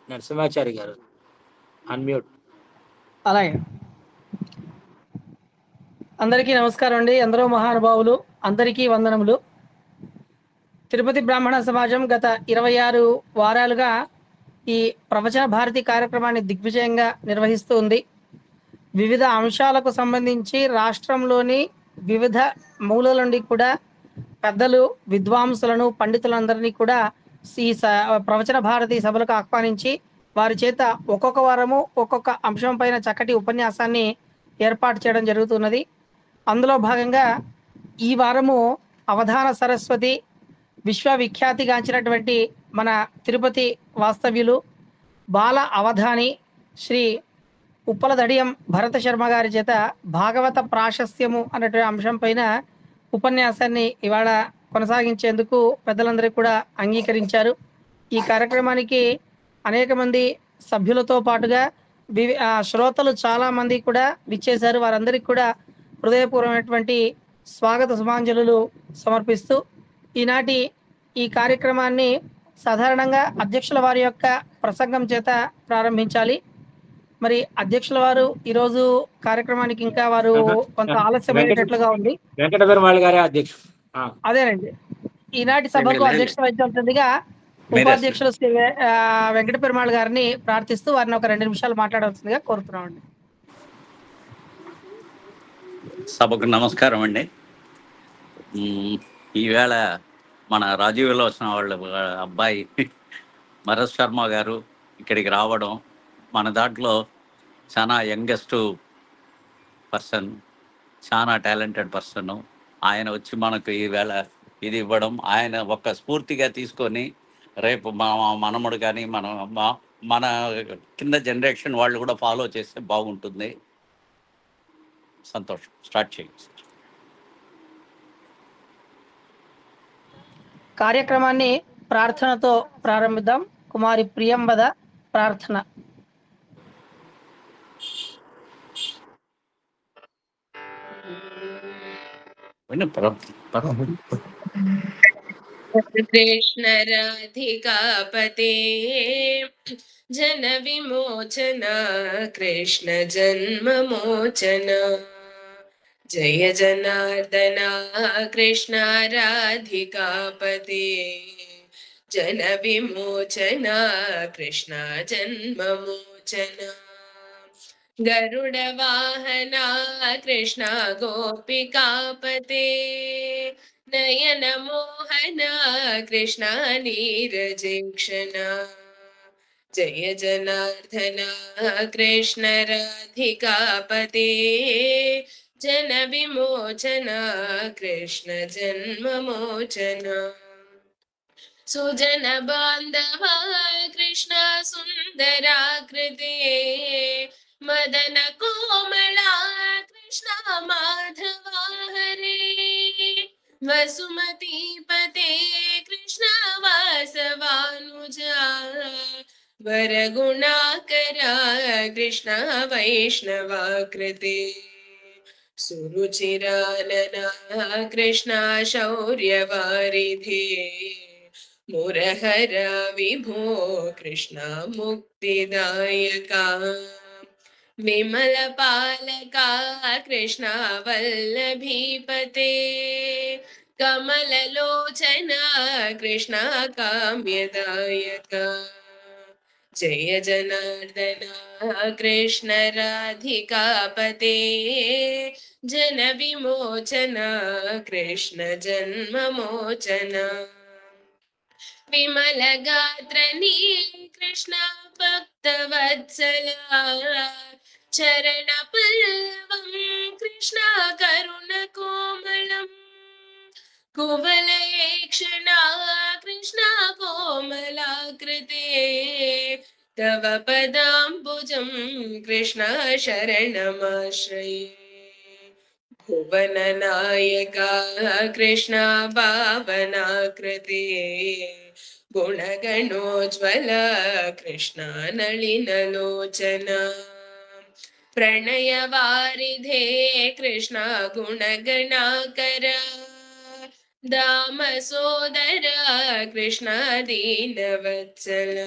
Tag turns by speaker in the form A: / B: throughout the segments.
A: నరసింహాచారి గారు అన్మ్యూట్.
B: అలాగే అందరికీ నమస్కారం అండి. ఎందరో మహానుభావులు, అందరికీ వందనములు. తిరుపతి బ్రాహ్మణ సమాజం గత 26 వారాలుగా ఈ ప్రవచన భారతి కార్యక్రమాన్ని దిగ్విజయంగా నిర్వహిస్తూ ఉంది. వివిధ అంశాలకు సంబంధించి రాష్ట్రంలోని వివిధ మూలల నుండి కూడా పెద్దలు, విద్వాంసులను, పండితులందరినీ కూడా ఈ ప్రవచన భారతి సభలకు ఆహ్వానించి వారి చేత ఒక్కొక్క వారము ఒక్కొక్క అంశం పైన చక్కటి ఉపన్యాసాన్ని ఏర్పాటు చేయడం జరుగుతున్నది. అందులో భాగంగా ఈ వారము అవధాన సరస్వతి, విశ్వవిఖ్యాతిగాంచినటువంటి మన తిరుపతి వాస్తవ్యులు బాల అవధాని శ్రీ ఉప్పల దడియం భరత శర్మ గారి చేత భాగవత ప్రాశస్త్యము అన్నటువంటి అంశం పైన ఉపన్యాసాన్ని ఇవాళ కొనసాగించేందుకు పెద్దలందరూ కూడా అంగీకరించారు. ఈ కార్యక్రమానికి అనేక మంది సభ్యులతో పాటుగా శ్రోతలు చాలామంది కూడా విచ్చేశారు. వారందరికీ కూడా హృదయపూర్వమైనటువంటి స్వాగత సుమాంజలు సమర్పిస్తూ ఈనాటి ఈ కార్యక్రమాన్ని సాధారణంగా అధ్యక్షుల వారి యొక్క ప్రసంగం చేత ప్రారంభించాలి. మరి అధ్యక్షుల వారు ఈరోజు కార్యక్రమానికి ఇంకా వారు కొంత ఆలస్యమైనట్లుగా ఉంది.
A: వెంకట పెరుమాళ్ గారే అధ్యక్షుడు.
B: అదేనండి, ఈనాటి సభకు అధ్యక్షత వహించాల్సిందిగా ఉపాధ్యక్షులు శ్రీ వెంకట పెరుమాళ్ గారిని ప్రార్థిస్తూ వారిని ఒక 2 నిమిషాలు మాట్లాడవలసిందిగా కోరుతున్నామండి.
C: సభకు నమస్కారం అండి. ఈవేళ మన రాజీవ్ విలోచన వాళ్ళ అబ్బాయి భరత్ శర్మ గారు ఇక్కడికి రావడం, మన దాంట్లో చాలా యంగెస్ట్ పర్సన్, చాలా టాలెంటెడ్ పర్సన్, ఆయన వచ్చి మనకు ఈవేళ ఇది ఇవ్వడం, ఆయన ఒక స్ఫూర్తిగా తీసుకొని రేపు మనముడు కానీ మన కింద జనరేషన్ వాళ్ళు కూడా ఫాలో చేస్తే బాగుంటుంది. సంతోషం. స్టార్ట్ చేయండి.
B: కార్యక్రమాన్ని ప్రార్థనతో ప్రారంభిద్దాం. కుమారి ప్రియంవద ప్రార్థన.
D: కృష్ణ రాధికాపతే జన విమోచన, కృష్ణ జన్మ మోచన, జయ జనార్దన కృష్ణ రాధికాపతే జన విమోచన, కృష్ణ జన్మ మోచన, గరుడ వాహన కృష్ణ గోపికాపతే నయన మోహన, కృష్ణ నీరజేక్షణ, జయ జనార్దన కృష్ణ రాధికాపతే జన విమోచన, కృష్ణ జన్మ మోచన, సుజన బాంధవ కృష్ణ సుందరాకృతే మదన కోమళా కృష్ణ మాధవ హరే వసుమతీపతే కృష్ణ వాసవానుజా వరగుణాకర కృష్ణ వైష్ణవాకృతే సురుచిరానన కృష్ణ శౌర్యవారిధే మురహర విభో కృష్ణ ముక్తిదాయకా విమల పాలకా కృష్ణ వల్లభీపతే కమలలోచన కృష్ణ కామ్యదాయక, జయ జనార్దన కృష్ణ రాధికాపతే జన విమోచన, కృష్ణ జన్మ మోచన, విమల గాత్రనీ కృష్ణ భక్తవత్సల చరణ పల్లవం కృష్ణ కరుణ కోమళం కువలయేక్షణ కృష్ణ కోమలాకృతే తవ పదాంబుజం కృష్ణ శరణమాశ్రయే భువన నాయక కృష్ణ భావనాకృతే గుణగణోజ్వల కృష్ణ నళినలోచన ప్రణయవారిధే కృష్ణ గుణగణాకర దామ సోదర కృష్ణ దీనవత్సల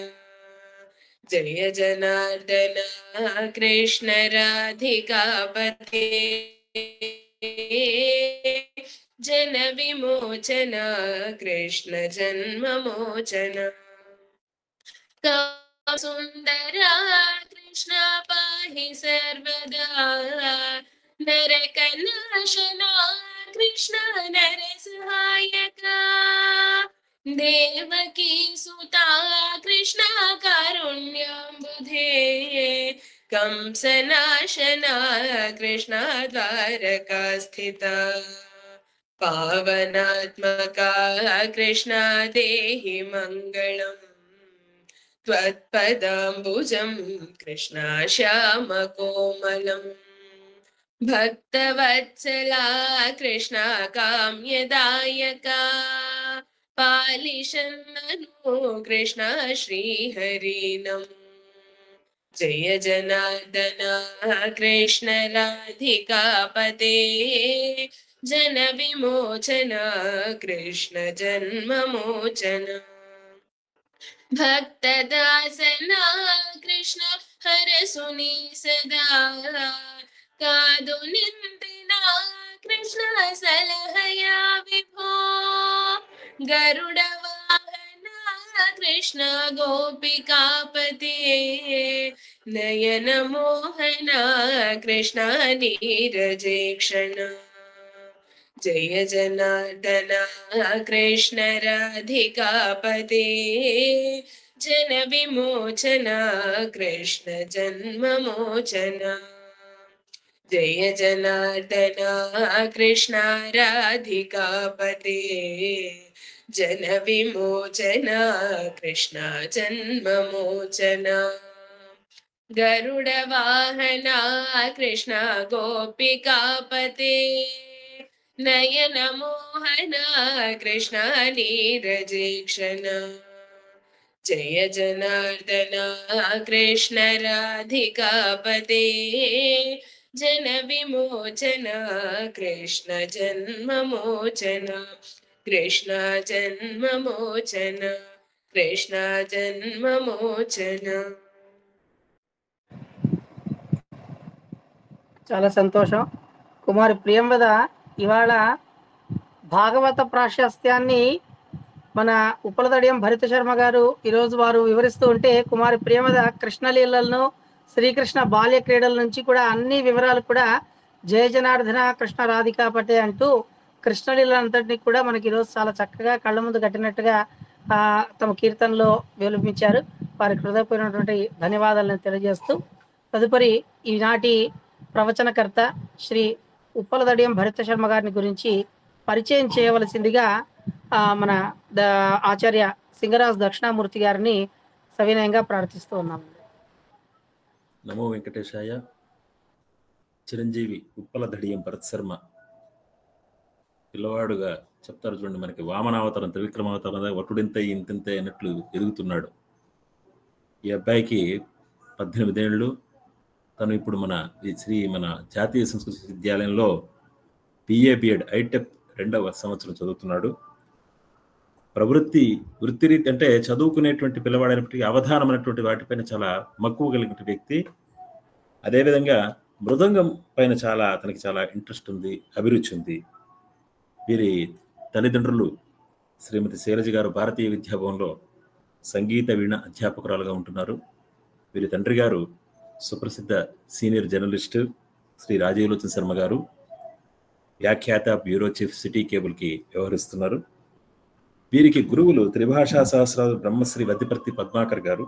D: जय जनार्दन कृष्ण राधिकापते जन विमोचन कृष्ण जन्म मोचन सुंदरा कृष्ण पाहि सर्वदा नरकनाशना कृष्ण नरसहायका देवकी सुता कृष्ण कारुण्यंबुधे कंसनाशना कृष्ण द्वारका स्थिता पावनात्मका कृष्ण देहि मंगलम् त्वत्पदाम्बुजं कृष्ण श्यामकोमलम् भक्तवत्सला कृष्ण काम्यदायका पालिशन्ननु कृष्ण श्रीहरिणम् जय जनार्दन कृष्ण राधिकापते जन विमोचन कृष्ण जन्म मोचन भक्तदासना कृष्ण हरसुनी सदा कादु निंदिना कृष्ण सलहया विभो गरुडवाहना कृष्ण गोपिकापते नयन मोहना कृष्ण नीरजेक्षण जय जनार्दन कृष्ण राधिकापते जन विमोचन कृष्ण जन्म मोचन जय जनार्दन कृष्ण राधिकापते जन विमोचन कृष्ण जन्म मोचन गरुडवाहना कृष्ण गोपिकापते नयन मोहना कृष्ण नीरजेक्षण जय जनार्दन कृष्ण राधिकापते जन विमोचन कृष्ण जन्म मोचन कृष्ण जन्म मोचन कृष्ण जन्म मोचन
B: చాలా సంతోషం. కుమారి ప్రియంవద ఇవాళ భాగవత ప్రాశస్త్యాన్ని మన ఉప్పలదడియం భరత శర్మ గారు ఈరోజు వారు వివరిస్తూ ఉంటే, కుమారి ప్రియంవద కృష్ణలీలలను శ్రీకృష్ణ బాల్య క్రీడల నుంచి కూడా అన్ని వివరాలు కూడా జయ జనార్దన కృష్ణ రాధికాపటే అంటూ కృష్ణలీలంతటినీ కూడా మనకి ఈరోజు చాలా చక్కగా కళ్ళ ముందు కట్టినట్టుగా తమ కీర్తనలో విలపించారు. వారికి హృదయపూర్వకమైనటువంటి ధన్యవాదాలను తెలియజేస్తూ, తదుపరి ఈనాటి ప్రవచనకర్త శ్రీ ఉప్పలదడియం భరత శర్మ గారిని గురించి పరిచయం చేయవలసిందిగా మన ఆచార్య సింగరాజు దక్షిణామూర్తి గారిని సవినయంగా ప్రార్థిస్తూ ఉన్నాము.
E: నమో వెంకటేశాయ. చిరంజీవి ఉప్పలదడియం భరత శర్మ పిల్లవాడుగా చెప్తారు చూడండి, మనకి వామనావతారం త్రివిక్రమావతారం వటుడింత ఇంతింత అన్నట్లు ఎదుగుతున్నాడు. ఈ అబ్బాయికి 18 ఏళ్ళు. తను ఇప్పుడు మన జాతీయ సంస్కృతి విద్యాలయంలో BA/BEd ఐటెప్ 2వ సంవత్సరం చదువుతున్నాడు. వృత్తిరీతి అంటే చదువుకునేటువంటి పిల్లవాడైనప్పటికీ అవధానం అనేటువంటి వాటిపైన చాలా మక్కువ కలిగిన వ్యక్తి. అదేవిధంగా మృదంగం పైన అతనికి చాలా ఇంట్రెస్ట్ ఉంది, అభిరుచి ఉంది. వీరి తల్లిదండ్రులు శ్రీమతి శైలజ గారు భారతీయ విద్యాభవన్లో సంగీత వీణ అధ్యాపకురాలుగా ఉంటున్నారు. వీరి తండ్రి గారు సుప్రసిద్ధ సీనియర్ జర్నలిస్టు శ్రీ రాజీవలోచన శర్మ గారు, వ్యాఖ్యాత బ్యూరో చీఫ్ సిటీ కేబుల్కి వ్యవహరిస్తున్నారు. వీరికి గురువులు త్రిభాషా సహస్రాలు బ్రహ్మశ్రీ వద్దిపర్తి పద్మాకర్ గారు,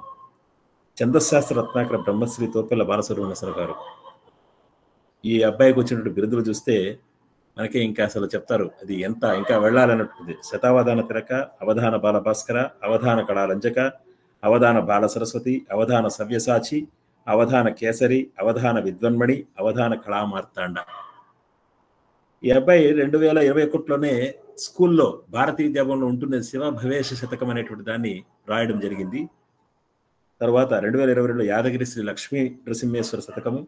E: ఛందశాస్త్ర రత్నాకర బ్రహ్మశ్రీ తోపెల్ల బాలసుబ్రహ్మణ్యేశ్వర గారు. ఈ అబ్బాయికి వచ్చినటువంటి బిరుదులు చూస్తే మనకే ఇంకా అసలు చెప్తారు అది ఎంత ఇంకా వెళ్ళాలన్నట్టుంది. శతావధాన తిలక, అవధాన బాల భాస్కర, అవధాన కళాలంజక, అవధాన బాల సరస్వతి, అవధాన సవ్యసాచి, అవధాన కేసరి, అవధాన విద్వన్మణి, అవధాన కళామార్తాండ. ఈ అబ్బాయి 2021లోనే స్కూల్లో భారతీయ విద్యాభవన్లో ఉంటున్న శివ భవేశ శతకం అనేటువంటి దాన్ని రాయడం జరిగింది. తర్వాత 2022లో యాదగిరి శ్రీ లక్ష్మీ నరసింహేశ్వర శతకము,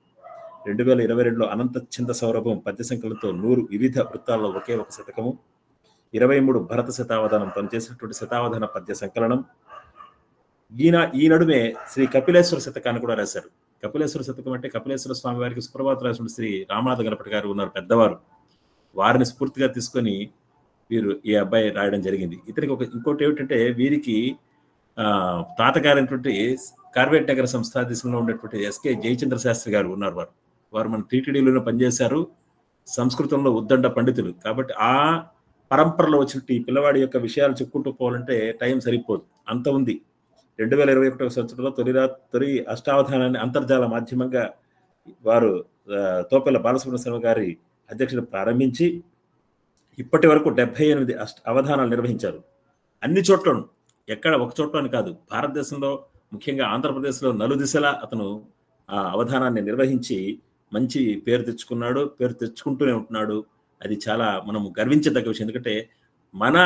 E: 2022లో అనంత ఛంద సౌరభం పద్య సంకలనంతో 100 వివిధ వృత్తాల్లో ఒకే ఒక శతకము, 23 భరత శతావధానం తను చేసినటువంటి శతావధాన పద్య సంకలనం, ఈ నడుమే శ్రీ కపిలేశ్వర శతకాన్ని కూడా రాశారు. కపిలేశ్వర శతకం అంటే కపిలేశ్వర స్వామి వారికి సుప్రభాత రాసిన శ్రీ రామనాథ గణపతి గారు ఉన్నారు పెద్దవారు. వారిని స్ఫూర్తిగా తీసుకొని వీరు ఈ అబ్బాయి రాయడం జరిగింది. ఇతనికి ఇంకోటి ఏమిటంటే వీరికి తాతగారైనటువంటి కార్వేట్ నగర సంస్థాధీశంలో ఉండేటువంటి ఎస్కే జయచంద్ర శాస్త్రి గారు ఉన్నారు. వారు మన టీటీడీలోనే పనిచేశారు. సంస్కృతంలో ఉద్దండ పండితులు. కాబట్టి ఆ పరంపరలో వచ్చినట్టు ఈ పిల్లవాడి యొక్క విషయాలు చెప్పుకుంటూ పోవాలంటే టైం సరిపోదు, అంత ఉంది. 2021 సంవత్సరంలో తొలి అష్టావధానాన్ని అంతర్జాల మాధ్యమంగా వారు తోపెల్ల బాలసుబ్రహ్మణ్య శర్మ గారి అధ్యక్షత ప్రారంభించి ఇప్పటి వరకు 78 అవధానాలు నిర్వహించారు. అన్ని చోట్లను, ఎక్కడ ఒక చోట్లని కాదు, భారతదేశంలో ముఖ్యంగా ఆంధ్రప్రదేశ్లో నలుదిశలా అతను ఆ అవధానాన్ని నిర్వహించి మంచి పేరు తెచ్చుకున్నాడు, పేరు తెచ్చుకుంటూనే ఉంటున్నాడు. అది చాలా మనం గర్వించదగ్గ విషయం. ఎందుకంటే మన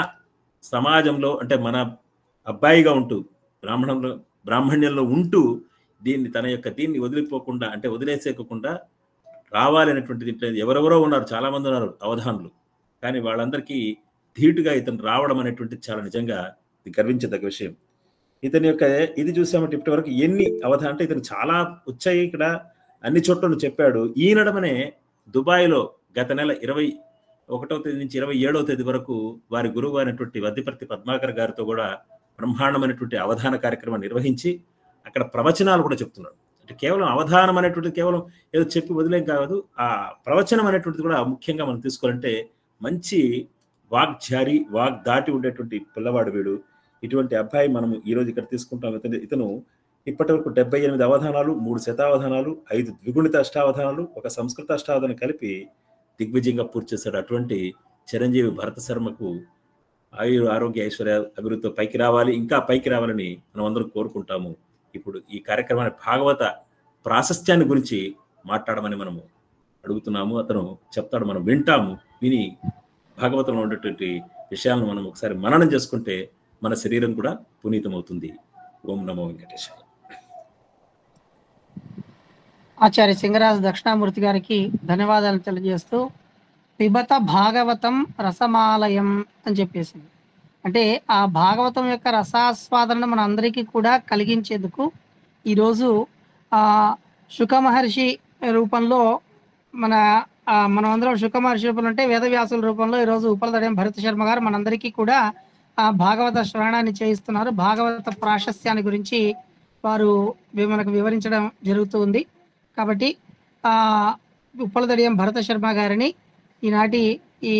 E: సమాజంలో అంటే మన అబ్బాయిగా ఉంటూ బ్రాహ్మణ్యంలో ఉంటూ దీన్ని వదిలిపోకుండా అంటే వదిలేసేయకుండా రావాలనేటువంటిది ఎవరెవరో ఉన్నారు, చాలా మంది ఉన్నారు అవధానులు. కానీ వాళ్ళందరికీ ధీటుగా ఇతను రావడం అనేటువంటిది చాలా నిజంగా గర్వించదగ్గ విషయం. ఇతని యొక్క ఇది చూసామంటే ఇప్పటి వరకు ఎన్ని అవధానం అంటే ఇతను చాలా వచ్చాయి. ఇక్కడ అన్ని చోట్ల చెప్పాడు. ఈ నడమనే దుబాయ్లో గత నెల 21వ తేదీ నుంచి 27వ తేదీ వరకు వారి గురువు అయినటువంటి వద్దిపర్తి పద్మాకర్ గారితో కూడా బ్రహ్మాండమైనటువంటి అవధాన కార్యక్రమం నిర్వహించి అక్కడ ప్రవచనాలు కూడా చెప్తున్నాడు. అంటే కేవలం అవధానం అనేటువంటిది కేవలం ఏదో చెప్పి వదిలేం కాదు, ఆ ప్రవచనం అనేటువంటిది కూడా ముఖ్యంగా మనం తీసుకోవాలంటే మంచి వాగ్జారి దాటి ఉండేటువంటి పిల్లవాడు వీడు. ఇటువంటి అబ్బాయి మనం ఈరోజు ఇక్కడ తీసుకుంటాం. ఇతను ఇప్పటి వరకు 78 అవధానాలు, 3 శతావధానాలు, 5 ద్విగుణిత అష్టావధానాలు, ఒక సంస్కృత అష్టావధానం కలిపి దిగ్విజయంగా పూర్తి చేశాడు. అటువంటి చిరంజీవి భరత శర్మకు ఆరోగ్య ఐశ్వర్య అభివృద్ధితో పైకి రావాలి, ఇంకా పైకి రావాలని మనం అందరం కోరుకుంటాము. ఇప్పుడు ఈ కార్యక్రమాన్ని భాగవత ప్రాశస్త్యాన్ని గురించి మాట్లాడమని మనము అడుగుతున్నాము. అతను చెప్తాడు, మనం వింటాము. విని భాగవతంలో ఉండేటువంటి విషయాలను మనం ఒకసారి మననం చేసుకుంటే మన శరీరం కూడా పునీతమవుతుంది. ఓం నమో వెంకటేశ్వర.
B: ఆచార్య సింగరాజు దక్షిణామూర్తి గారికి ధన్యవాదాలు తెలియజేస్తూ పిబత భాగవతం రసమాలయం అని చెప్పేసింది. అంటే ఆ భాగవతం యొక్క రసాస్వాదన మన అందరికీ కూడా కలిగించేందుకు ఈరోజు శుక మహర్షి రూపంలో మనమందరం శుక మహర్షి రూపంలో అంటే వేదవ్యాసుల రూపంలో ఈరోజు ఉప్పలదడియం భరత శర్మ గారు మనందరికీ కూడా ఆ భాగవత శ్రవణాన్ని చేయిస్తున్నారు. భాగవత ప్రాశస్యాన్ని గురించి వారు మనకు వివరించడం జరుగుతుంది. కాబట్టి ఉప్పలదడియం భరత శర్మ గారిని ఈనాటి ఈ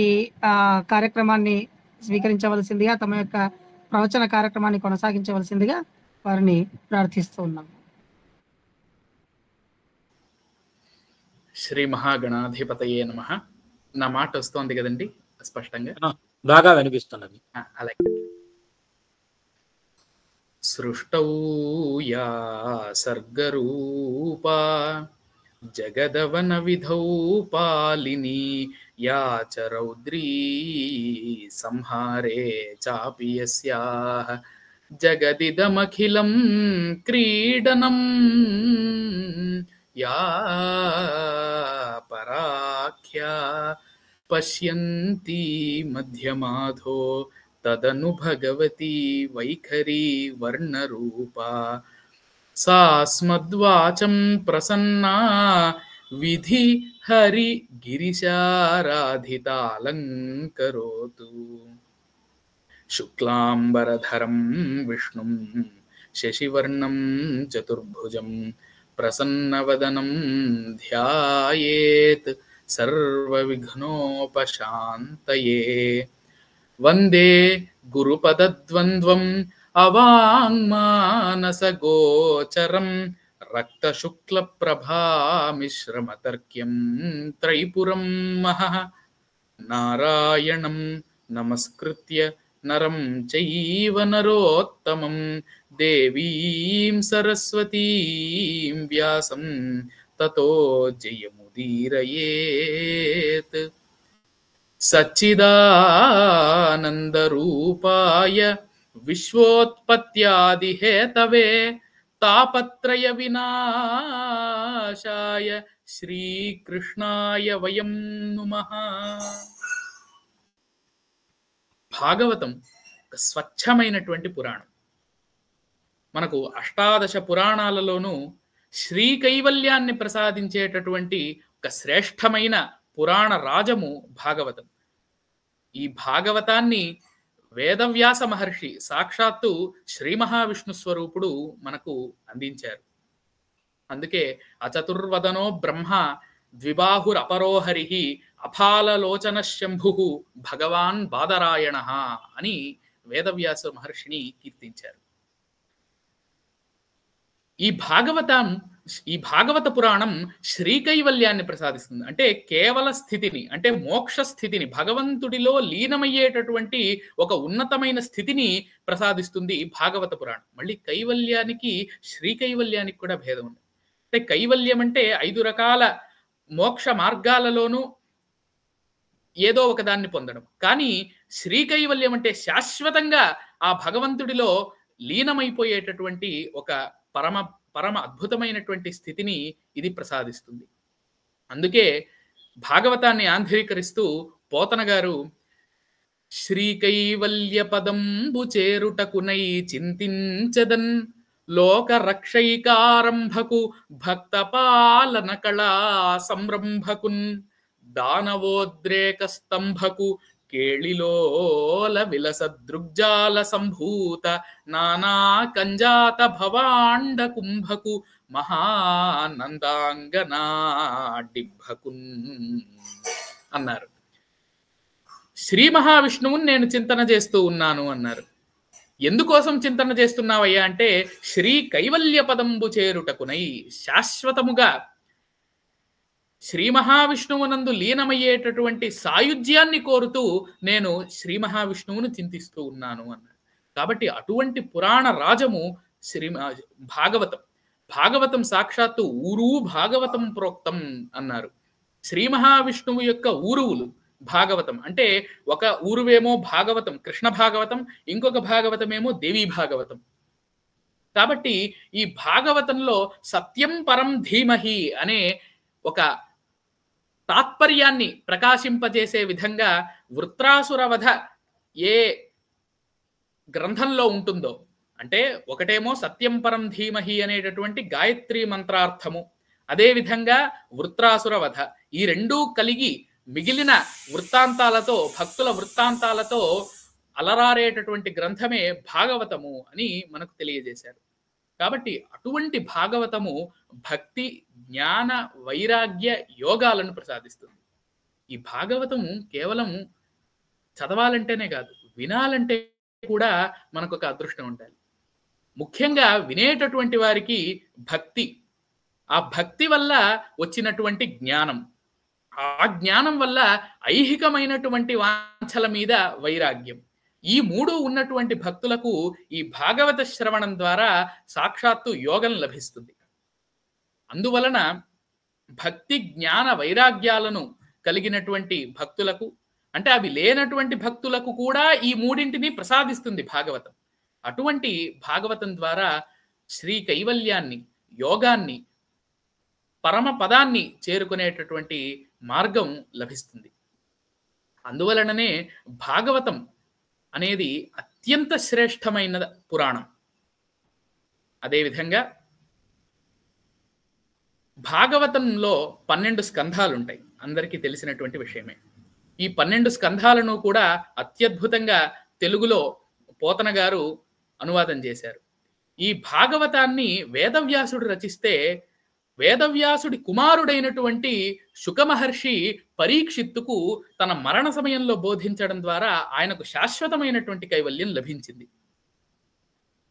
B: కార్యక్రమాన్ని స్వీకరించవలసిందిగా, తమ యొక్క ప్రవచన కార్యక్రమాన్ని కొనసాగించవలసిందిగా వారిని ప్రార్థిస్తూ ఉన్నాము.
F: శ్రీ మహాగణాధిపతయే నమః. నా మాట వస్తోంది కదండి స్పష్టంగా?
A: బాగా వినిపిస్తున్నది.
F: అలాగే. సృష్టౌ యా సర్గరూపా జగదవన విధౌ పాలిని యా చ రౌద్రీ సంహారే చాపి యస్యాః జగదిదమఖిలం క్రీడనం యా పరాఖ్యా పశ్యంతి మధ్యమాధో తదను భగవతి వైఖరీ వర్ణరూపా సాస్మద్వాచం ప్రసన్నా విధి హరి గిరిశారాధితాలంకరోతు శుక్లాంబరధరం విష్ణుం శశివర్ణం చతుర్భుజం ప్రసన్నవదనం ధ్యాయేత్ సర్వవిఘ్నోపశాంతయే. వందే గురుపదద్వంద్వం అవాంగ్మానసగోచరం రక్తశుక్లప్రభామిశ్రమతర్క్యం త్రైపురం మహః. నారాయణం నమస్కృత్య నరం చైవ నరోత్తమం దేవీం సరస్వతీం వ్యాసం తతో జయముదీరయేత్. సచ్చిదానందరూపాయ విశ్వోత్పత్యాదిహేతవే తాపత్రయ వినాశాయ శ్రీకృష్ణాయ వయం నుమః. భాగవతం ఒక స్వచ్ఛమైనటువంటి పురాణం. మనకు అష్టాదశ పురాణాలలోనూ శ్రీ కైవల్యాన్ని ప్రసాదించేటటువంటి ఒక శ్రేష్టమైన పురాణ రాజము భాగవతం. ఈ భాగవతాన్ని వేదవ్యాస మహర్షి సాక్షాత్తు శ్రీ మహావిష్ణు స్వరూపుడు మనకు అందించారు. అందుకే అచతుర్వదనో బ్రహ్మ ద్విబాహురపరోహరి అఫాలలోచన శంభు భగవాన్ బాదరాయణ అని వేదవ్యాస మహర్షిని కీర్తించారు. ఈ భాగవత పురాణం శ్రీకైవల్యాన్ని ప్రసాదిస్తుంది. అంటే కేవల స్థితిని, అంటే మోక్ష స్థితిని, భగవంతుడిలో లీనమయ్యేటటువంటి ఒక ఉన్నతమైన స్థితిని ప్రసాదిస్తుంది భాగవత పురాణం. మళ్ళీ కైవల్యానికి శ్రీకైవల్యానికి కూడా భేదం ఉంది. అంటే కైవల్యం అంటే 5 రకాల మోక్ష మార్గాలలోనూ ఏదో ఒకదాన్ని పొందడం. కానీ శ్రీకైవల్యం అంటే శాశ్వతంగా ఆ భగవంతుడిలో లీనమైపోయేటటువంటి ఒక పరమ అద్భుతమైనటువంటి స్థితిని ఇది ప్రసాదిస్తుంది. అందుకే భాగవతాన్ని ఆంధ్రీకరిస్తూ పోతన గారు శ్రీకైవల్య పదంబు చేరుటకునై చింతించదన్ లోక రక్షైకారంభకు భక్త పాలన కళా సంరంభకున్ దానవోద్రేక స్తంభకు కేళిలోల విలస దృగ్జాల సంభూత నానా కంజాత భవాండ కుంభకు మహానందాంగనాడిభకున్ అన్నారు. శ్రీ మహావిష్ణువుని నేను చింతన చేస్తూ ఉన్నాను అన్నారు. ఎందుకోసం చింతన చేస్తున్నావయ్యా అంటే శ్రీ కైవల్య పదంబు చేరుటకునై, శాశ్వతముగా శ్రీ మహావిష్ణువునందు లీనమయ్యేటటువంటి సాయుధ్యాన్ని కోరుతూ నేను శ్రీ మహావిష్ణువును చింతిస్తూ ఉన్నాను అన్నాడు. కాబట్టి అటువంటి పురాణ రాజము భాగవతం. భాగవతం సాక్షాత్తు ఊరు భాగవతం ప్రోక్తం అన్నారు. శ్రీ మహావిష్ణువు యొక్క ఊరువులు భాగవతం. అంటే ఒక ఊరువేమో భాగవతం కృష్ణ భాగవతం, ఇంకొక భాగవతమేమో దేవీ భాగవతం. కాబట్టి ఈ భాగవతంలో సత్యం పరం ధీమహి అనే ఒక తాత్పర్యాన్ని ప్రకాశింపజేసే విధంగా వృత్రాసుర వధ ఏ గ్రంథంలో ఉంటుందో, అంటే ఒకటేమో సత్యం పరం ధీమహి అనేటటువంటి గాయత్రి మంత్రార్థము, అదేవిధంగా వృత్రాసుర వధ, ఈ రెండూ కలిగి మిగిలిన వృత్తాంతాలతో, భక్తుల వృత్తాంతాలతో అలరారేటటువంటి గ్రంథమే భాగవతము అని మనకు తెలియజేశారు. కాబట్టి అటువంటి భాగవతము భక్తి, జ్ఞాన, వైరాగ్య, యోగాలను ప్రసాదిస్తుంది. ఈ భాగవతము కేవలం చదవాలంటేనే కాదు, వినాలంటే కూడా మనకు ఒక అదృష్టం ఉండాలి. ముఖ్యంగా వినేటటువంటి వారికి భక్తి, ఆ భక్తి వల్ల వచ్చినటువంటి జ్ఞానం, ఆ జ్ఞానం వల్ల ఐహికమైనటువంటి వాంఛల మీద వైరాగ్యం, ఈ మూడు ఉన్నటువంటి భక్తులకు ఈ భాగవత శ్రవణం ద్వారా సాక్షాత్తు యోగం లభిస్తుంది. అందువలన భక్తి, జ్ఞాన, వైరాగ్యాలను కలిగినటువంటి భక్తులకు, అంటే అవి లేనటువంటి భక్తులకు కూడా ఈ మూడింటిని ప్రసాదిస్తుంది భాగవతం. అటువంటి భాగవతం ద్వారా శ్రీ కైవల్యాన్ని, యోగాన్ని, పరమ పదాన్ని చేరుకునేటటువంటి మార్గం లభిస్తుంది. అందువలననే భాగవతం అనేది అత్యంత శ్రేష్టమైన పురాణం. అదేవిధంగా భాగవతంలో 12 స్కంధాలు ఉంటాయి, అందరికీ తెలిసినటువంటి విషయమే. ఈ 12 స్కంధాలను కూడా అత్యద్భుతంగా తెలుగులో పోతన గారు అనువాదం చేశారు. ఈ భాగవతాన్ని వేదవ్యాసుడు రచిస్తే, వేదవ్యాసుడి కుమారుడైనటువంటి శుక మహర్షి పరీక్షిత్తుకు తన మరణ సమయంలో బోధించడం ద్వారా ఆయనకు శాశ్వతమైనటువంటి కైవల్యం లభించింది.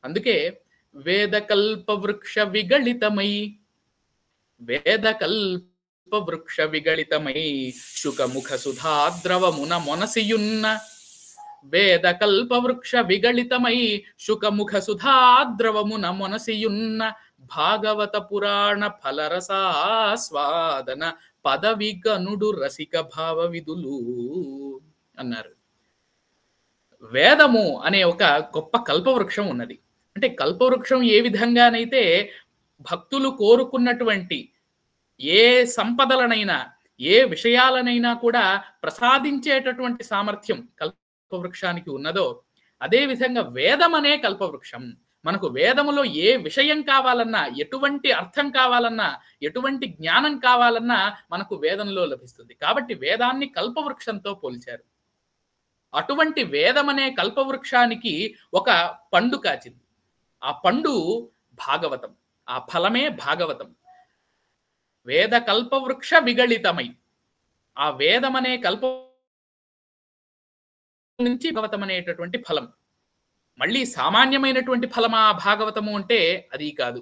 F: అందుకే వేదకల్ప వృక్ష విగళితమై, వేదకల్ప వృక్ష విగళితమై శుకముఖ సుధాద్రవమున మొనసియున్న, వేదకల్ప వృక్ష విగళితమై శుకముఖ సుధాద్రవమున మొనసియున్న భాగవత పురాణ ఫలరసాస్వాదన పదవిగనుడు రసిక భావ విధులు అన్నారు. వేదము అనే ఒక గొప్ప కల్పవృక్షం ఉన్నది. అంటే కల్పవృక్షం ఏ విధంగానైతే భక్తులు కోరుకున్నటువంటి ఏ సంపదలనైనా, ఏ విషయాలనైనా కూడా ప్రసాదించేటటువంటి సామర్థ్యం కల్పవృక్షానికి ఉన్నదో, అదే విధంగా వేదం అనే కల్పవృక్షం మనకు వేదములో ఏ విషయం కావాలన్నా, ఎటువంటి అర్థం కావాలన్నా, ఎటువంటి జ్ఞానం కావాలన్నా మనకు వేదంలో లభిస్తుంది. కాబట్టి వేదాన్ని కల్పవృక్షంతో పోల్చారు. అటువంటి వేదమనే కల్పవృక్షానికి ఒక పండు కాచింది. ఆ పండు భాగవతం, ఆ ఫలమే భాగవతం. వేద కల్పవృక్ష విగళితమై, ఆ వేదమనే కల్ప నుంచి భాగవతం అనేటటువంటి ఫలం. మళ్ళీ సామాన్యమైనటువంటి ఫలమా భాగవతము అంటే అది కాదు.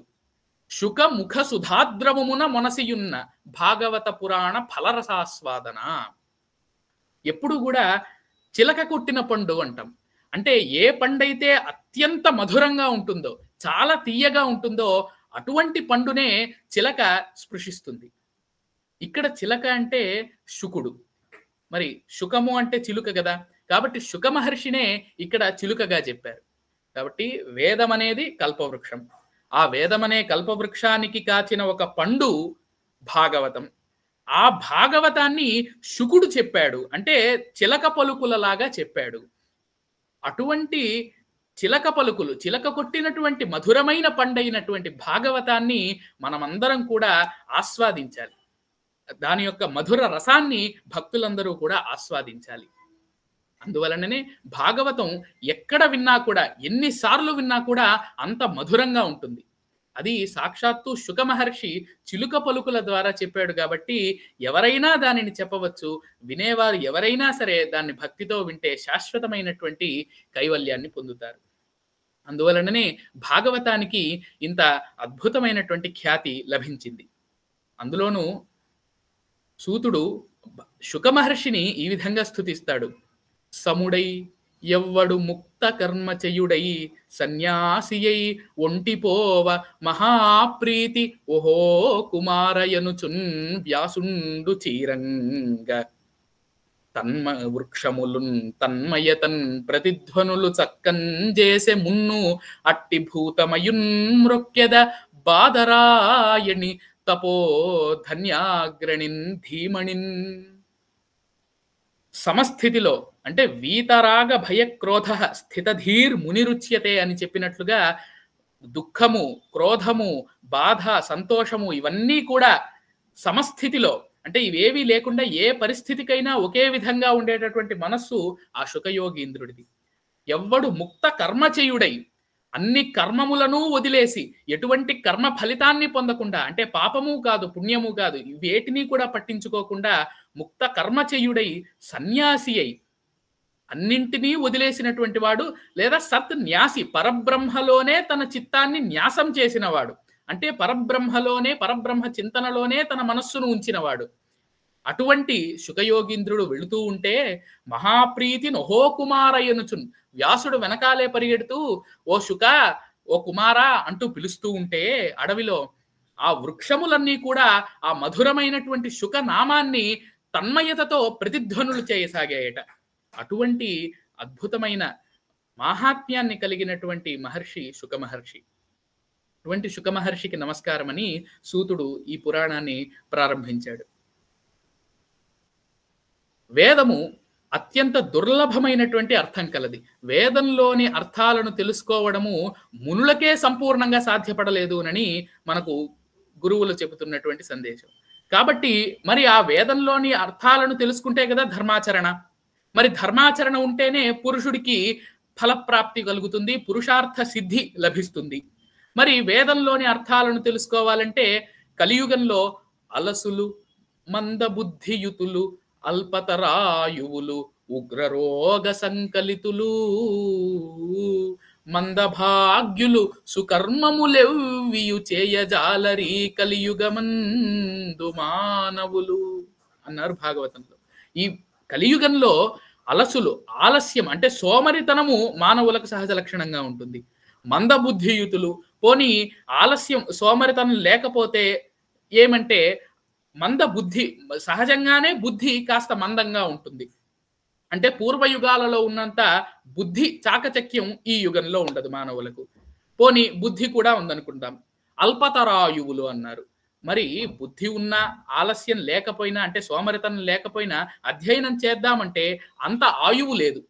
F: శుక ముఖ సుధాద్రవమున మొనసియున్న భాగవత పురాణ ఫలరసాస్వాదన. ఎప్పుడు కూడా చిలక కొట్టిన పండు అంటాం. అంటే ఏ పండైతే అత్యంత మధురంగా ఉంటుందో, చాలా తీయగా ఉంటుందో అటువంటి పండునే చిలక స్పృశిస్తుంది. ఇక్కడ చిలక అంటే శుకుడు, మరి శుకము అంటే చిలుక కదా. కాబట్టి శుక మహర్షినే ఇక్కడ చిలుకగా చెప్పారు. కాబట్టి వేదం అనేది కల్పవృక్షం. ఆ వేదమనే కల్పవృక్షానికి కాచిన ఒక పండు భాగవతం. ఆ భాగవతాన్ని శుకుడు చెప్పాడు, అంటే చిలక పలుకులలాగా చెప్పాడు. అటువంటి చిలక పలుకులు, చిలక కొట్టినటువంటి మధురమైన పండైనటువంటి భాగవతాన్ని మనమందరం కూడా ఆస్వాదించాలి. దాని యొక్క మధుర రసాన్ని భక్తులందరూ కూడా ఆస్వాదించాలి. అందువలననే భాగవతం ఎక్కడ విన్నా కూడా, ఎన్నిసార్లు విన్నా కూడా అంత మధురంగా ఉంటుంది. అది సాక్షాత్తు శుక మహర్షి చిలుక పలుకుల ద్వారా చెప్పాడు కాబట్టి ఎవరైనా దానిని చెప్పవచ్చు. వినేవారు ఎవరైనా సరే దాన్ని భక్తితో వింటే శాశ్వతమైనటువంటి కైవల్యాన్ని పొందుతారు. అందువలననే భాగవతానికి ఇంత అద్భుతమైనటువంటి ఖ్యాతి లభించింది. అందులోనూ సూతుడు శుక మహర్షిని ఈ విధంగా స్తుతిస్తాడు. సముడై ఎవ్వడు ముక్త కర్మచయుడై సన్యాసియై ఒంటిపోవ మహాప్రీతి ఓహో కుమారయనుచున్ వ్యాసుండు చీరంగ తన్మ వృక్షములున్ తన్మయతన్ ప్రతిధ్వనులు చక్కన్ చేసే మున్ను అట్టి భూతమయున్ మ్రొక్కెద బాదరాయణి తపో ధన్యాగ్రణిన్ ధీమణిన్. సమస్థితిలో అంటే వీతరాగ భయక్రోధ స్థితధీర్ మునిరుచ్యతే అని చెప్పినట్లుగా దుఃఖము, క్రోధము, బాధ, సంతోషము ఇవన్నీ కూడా సమస్థితిలో, అంటే ఇవేవీ లేకుండా ఏ పరిస్థితికైనా ఒకే విధంగా ఉండేటటువంటి మనస్సు ఆ శుకయోగీంద్రుడిది. ఎవ్వడు ముక్త కర్మచయుడై, అన్ని కర్మములను వదిలేసి ఎటువంటి కర్మ ఫలితాన్ని పొందకుండా, అంటే పాపము కాదు పుణ్యము కాదు వేటిని కూడా పట్టించుకోకుండా ముక్త కర్మచయుడై సన్యాసి అయి అన్నింటినీ వదిలేసినటువంటి వాడు, లేదా సత్ న్యాసి పరబ్రహ్మలోనే తన చిత్తాన్ని న్యాసం చేసినవాడు, అంటే పరబ్రహ్మలోనే పరబ్రహ్మ చింతనలోనే తన మనస్సును ఉంచినవాడు. అటువంటి శుకయోగీంద్రుడు వెళుతూ ఉంటే మహాప్రీతి నొహో కుమారయ్యనుచున్, వ్యాసుడు వెనకాలే పరిగెడుతూ ఓ శుక, ఓ కుమారా అంటూ పిలుస్తూ ఉంటే అడవిలో ఆ వృక్షములన్నీ కూడా ఆ మధురమైనటువంటి శుక నామాన్ని తన్మయతతో ప్రతిధ్వనులు చేయసాగాయట. అటువంటి అద్భుతమైన మాహాత్మ్యాన్ని కలిగినటువంటి మహర్షి శుక మహర్షి. అటువంటి శుక మహర్షికి నమస్కారం అని సూతుడు ఈ పురాణాన్ని ప్రారంభించాడు. వేదము అత్యంత దుర్లభమైనటువంటి అర్థం కలది. వేదంలోని అర్థాలను తెలుసుకోవడము మునులకే సంపూర్ణంగా సాధ్యపడలేదు అని మనకు గురువులు చెబుతున్నటువంటి సందేశం. కాబట్టి మరి ఆ వేదంలోని అర్థాలను తెలుసుకుంటే కదా ధర్మాచరణ. మరి ధర్మాచరణ ఉంటేనే పురుషుడికి ఫలప్రాప్తి కలుగుతుంది, పురుషార్థ సిద్ధి లభిస్తుంది. మరి వేదంలోని అర్థాలను తెలుసుకోవాలంటే కలియుగంలో అలసులు, మందబుద్ధియుతులు, అల్పతరాయువులు, ఉగ్రరోగ సంకలితులు, మందభాగ్యులు సుకర్మములెవ్వియు చేయజాలరి కలియుగమందు మానవులు అన్నారు భాగవతంలో. ఈ కలియుగంలో అలసులు, ఆలస్యం అంటే సోమరితనము మానవులకు సహజ లక్షణంగా ఉంటుంది. మందబుద్ధియుతులు, పోనీ ఆలస్యం సోమరితనం లేకపోతే ఏమంటే మంద బుద్ధి, సహజంగానే బుద్ధి కాస్త మందంగా ఉంటుంది. అంటే పూర్వయుగాలలో ఉన్నంత బుద్ధి చాకచక్యం ఈ యుగంలో ఉండదు మానవులకు. పోనీ బుద్ధి కూడా ఉందనుకుంటాం. అల్పతరాయువులు అన్నారు. మరి బుద్ధి ఉన్నా ఆలస్యం లేకపోయినా, అంటే సోమరితనం లేకపోయినా అధ్యయనం చేద్దామంటే అంత ఆయువు లేదు.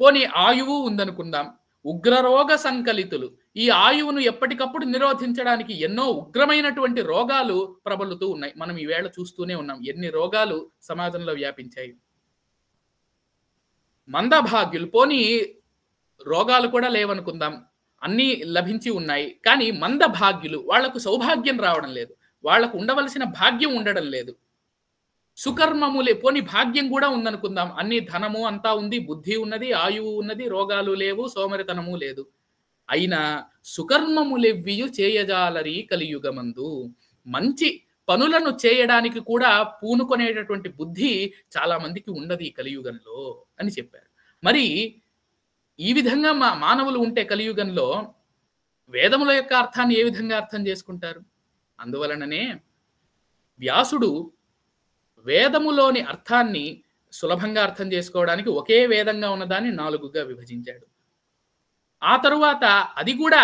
F: పోనీ ఆయువు ఉందనుకుందాం. ఉగ్రరోగ సంకలితులు. ఈ ఆయువును ఎప్పటికప్పుడు నిరోధించడానికి ఎన్నో ఉగ్రమైనటువంటి రోగాలు ప్రబలుతూ ఉన్నాయి. మనం ఈవేళ చూస్తూనే ఉన్నాం ఎన్ని రోగాలు సమాజంలో వ్యాపించాయి. మందభాగ్యులు, పోనీ రోగాలు కూడా లేవనుకుందాం, అన్నీ లభించి ఉన్నాయి, కానీ మందభాగ్యులు, వాళ్లకు సౌభాగ్యం రావడం లేదు, వాళ్లకు ఉండవలసిన భాగ్యం ఉండడం లేదు. సుకర్మములే, పోని భాగ్యం కూడా ఉందనుకుందాం, అన్ని ధనము అంతా ఉంది, బుద్ధి ఉన్నది, ఆయువు ఉన్నది, రోగాలు లేవు, సోమరితనము లేదు, అయినా సుకర్మములెవ్వియు చేయజాలరి కలియుగమందు. మంచి పనులను చేయడానికి కూడా పూనుకొనేటటువంటి బుద్ధి చాలా మందికి ఉండదు ఈ కలియుగంలో అని చెప్పారు. మరి ఈ విధంగా మానవులు ఉంటే కలియుగంలో వేదముల యొక్క అర్థాన్ని ఏ విధంగా అర్థం చేసుకుంటారు? అందువలననే వ్యాసుడు వేదములోని అర్థాన్ని సులభంగా అర్థం చేసుకోవడానికి ఒకే వేదంగా ఉన్నదాన్ని 4గా విభజించాడు. ఆ తరువాత అది కూడా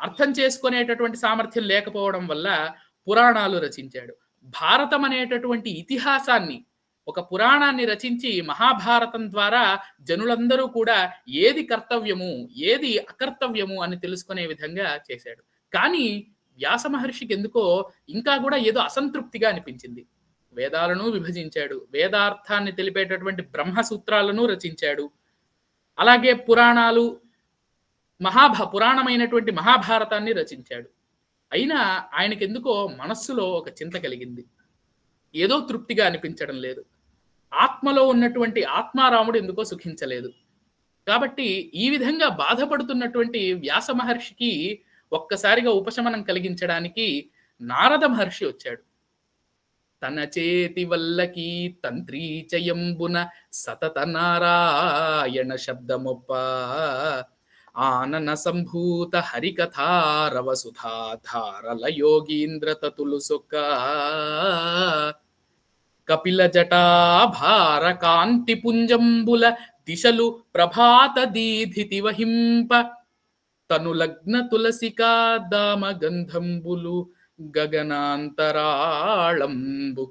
F: అర్థం చేసుకునేటటువంటి సామర్థ్యం లేకపోవడం వల్ల పురాణాలు రచించాడు. భారతం అనేటటువంటి ఇతిహాసాన్ని, ఒక పురాణాన్ని రచించి మహాభారతం ద్వారా జనులందరూ కూడా ఏది కర్తవ్యము ఏది అకర్తవ్యము అని తెలుసుకునే విధంగా చేశాడు. కానీ వ్యాస మహర్షికి ఎందుకో ఇంకా కూడా ఏదో అసంతృప్తిగా అనిపించింది. వేదాలను విభజించాడు, వేదార్థాన్ని తెలిపేటటువంటి బ్రహ్మసూత్రాలను రచించాడు, అలాగే పురాణాలు పురాణమైనటువంటి మహాభారతాన్ని రచించాడు. అయినా ఆయనకెందుకో మనస్సులో ఒక చింత కలిగింది, ఏదో తృప్తిగా అనిపించడం లేదు. ఆత్మలో ఉన్నటువంటి ఆత్మారాముడు ఎందుకో సుఖించలేదు. కాబట్టి ఈ విధంగా బాధపడుతున్నటువంటి వ్యాస మహర్షికి ఒక్కసారిగా ఉపశమనం కలిగించడానికి నారద మహర్షి వచ్చాడు. తన చేతి వల్లకి తంత్రీచయంబున సతత నారాయణ శబ్దమొప్ప ఆనన సంభూత హరికథారవ సుధాధారల యోగీంద్ర తతులు సొక్క కపిల జటాభార కాంతి పుంజంబుల దిశలు ప్రభాత దీధితి వహింప తను లగ్న తులసికా దామ గంధంబులు గగనాంతరాళంబు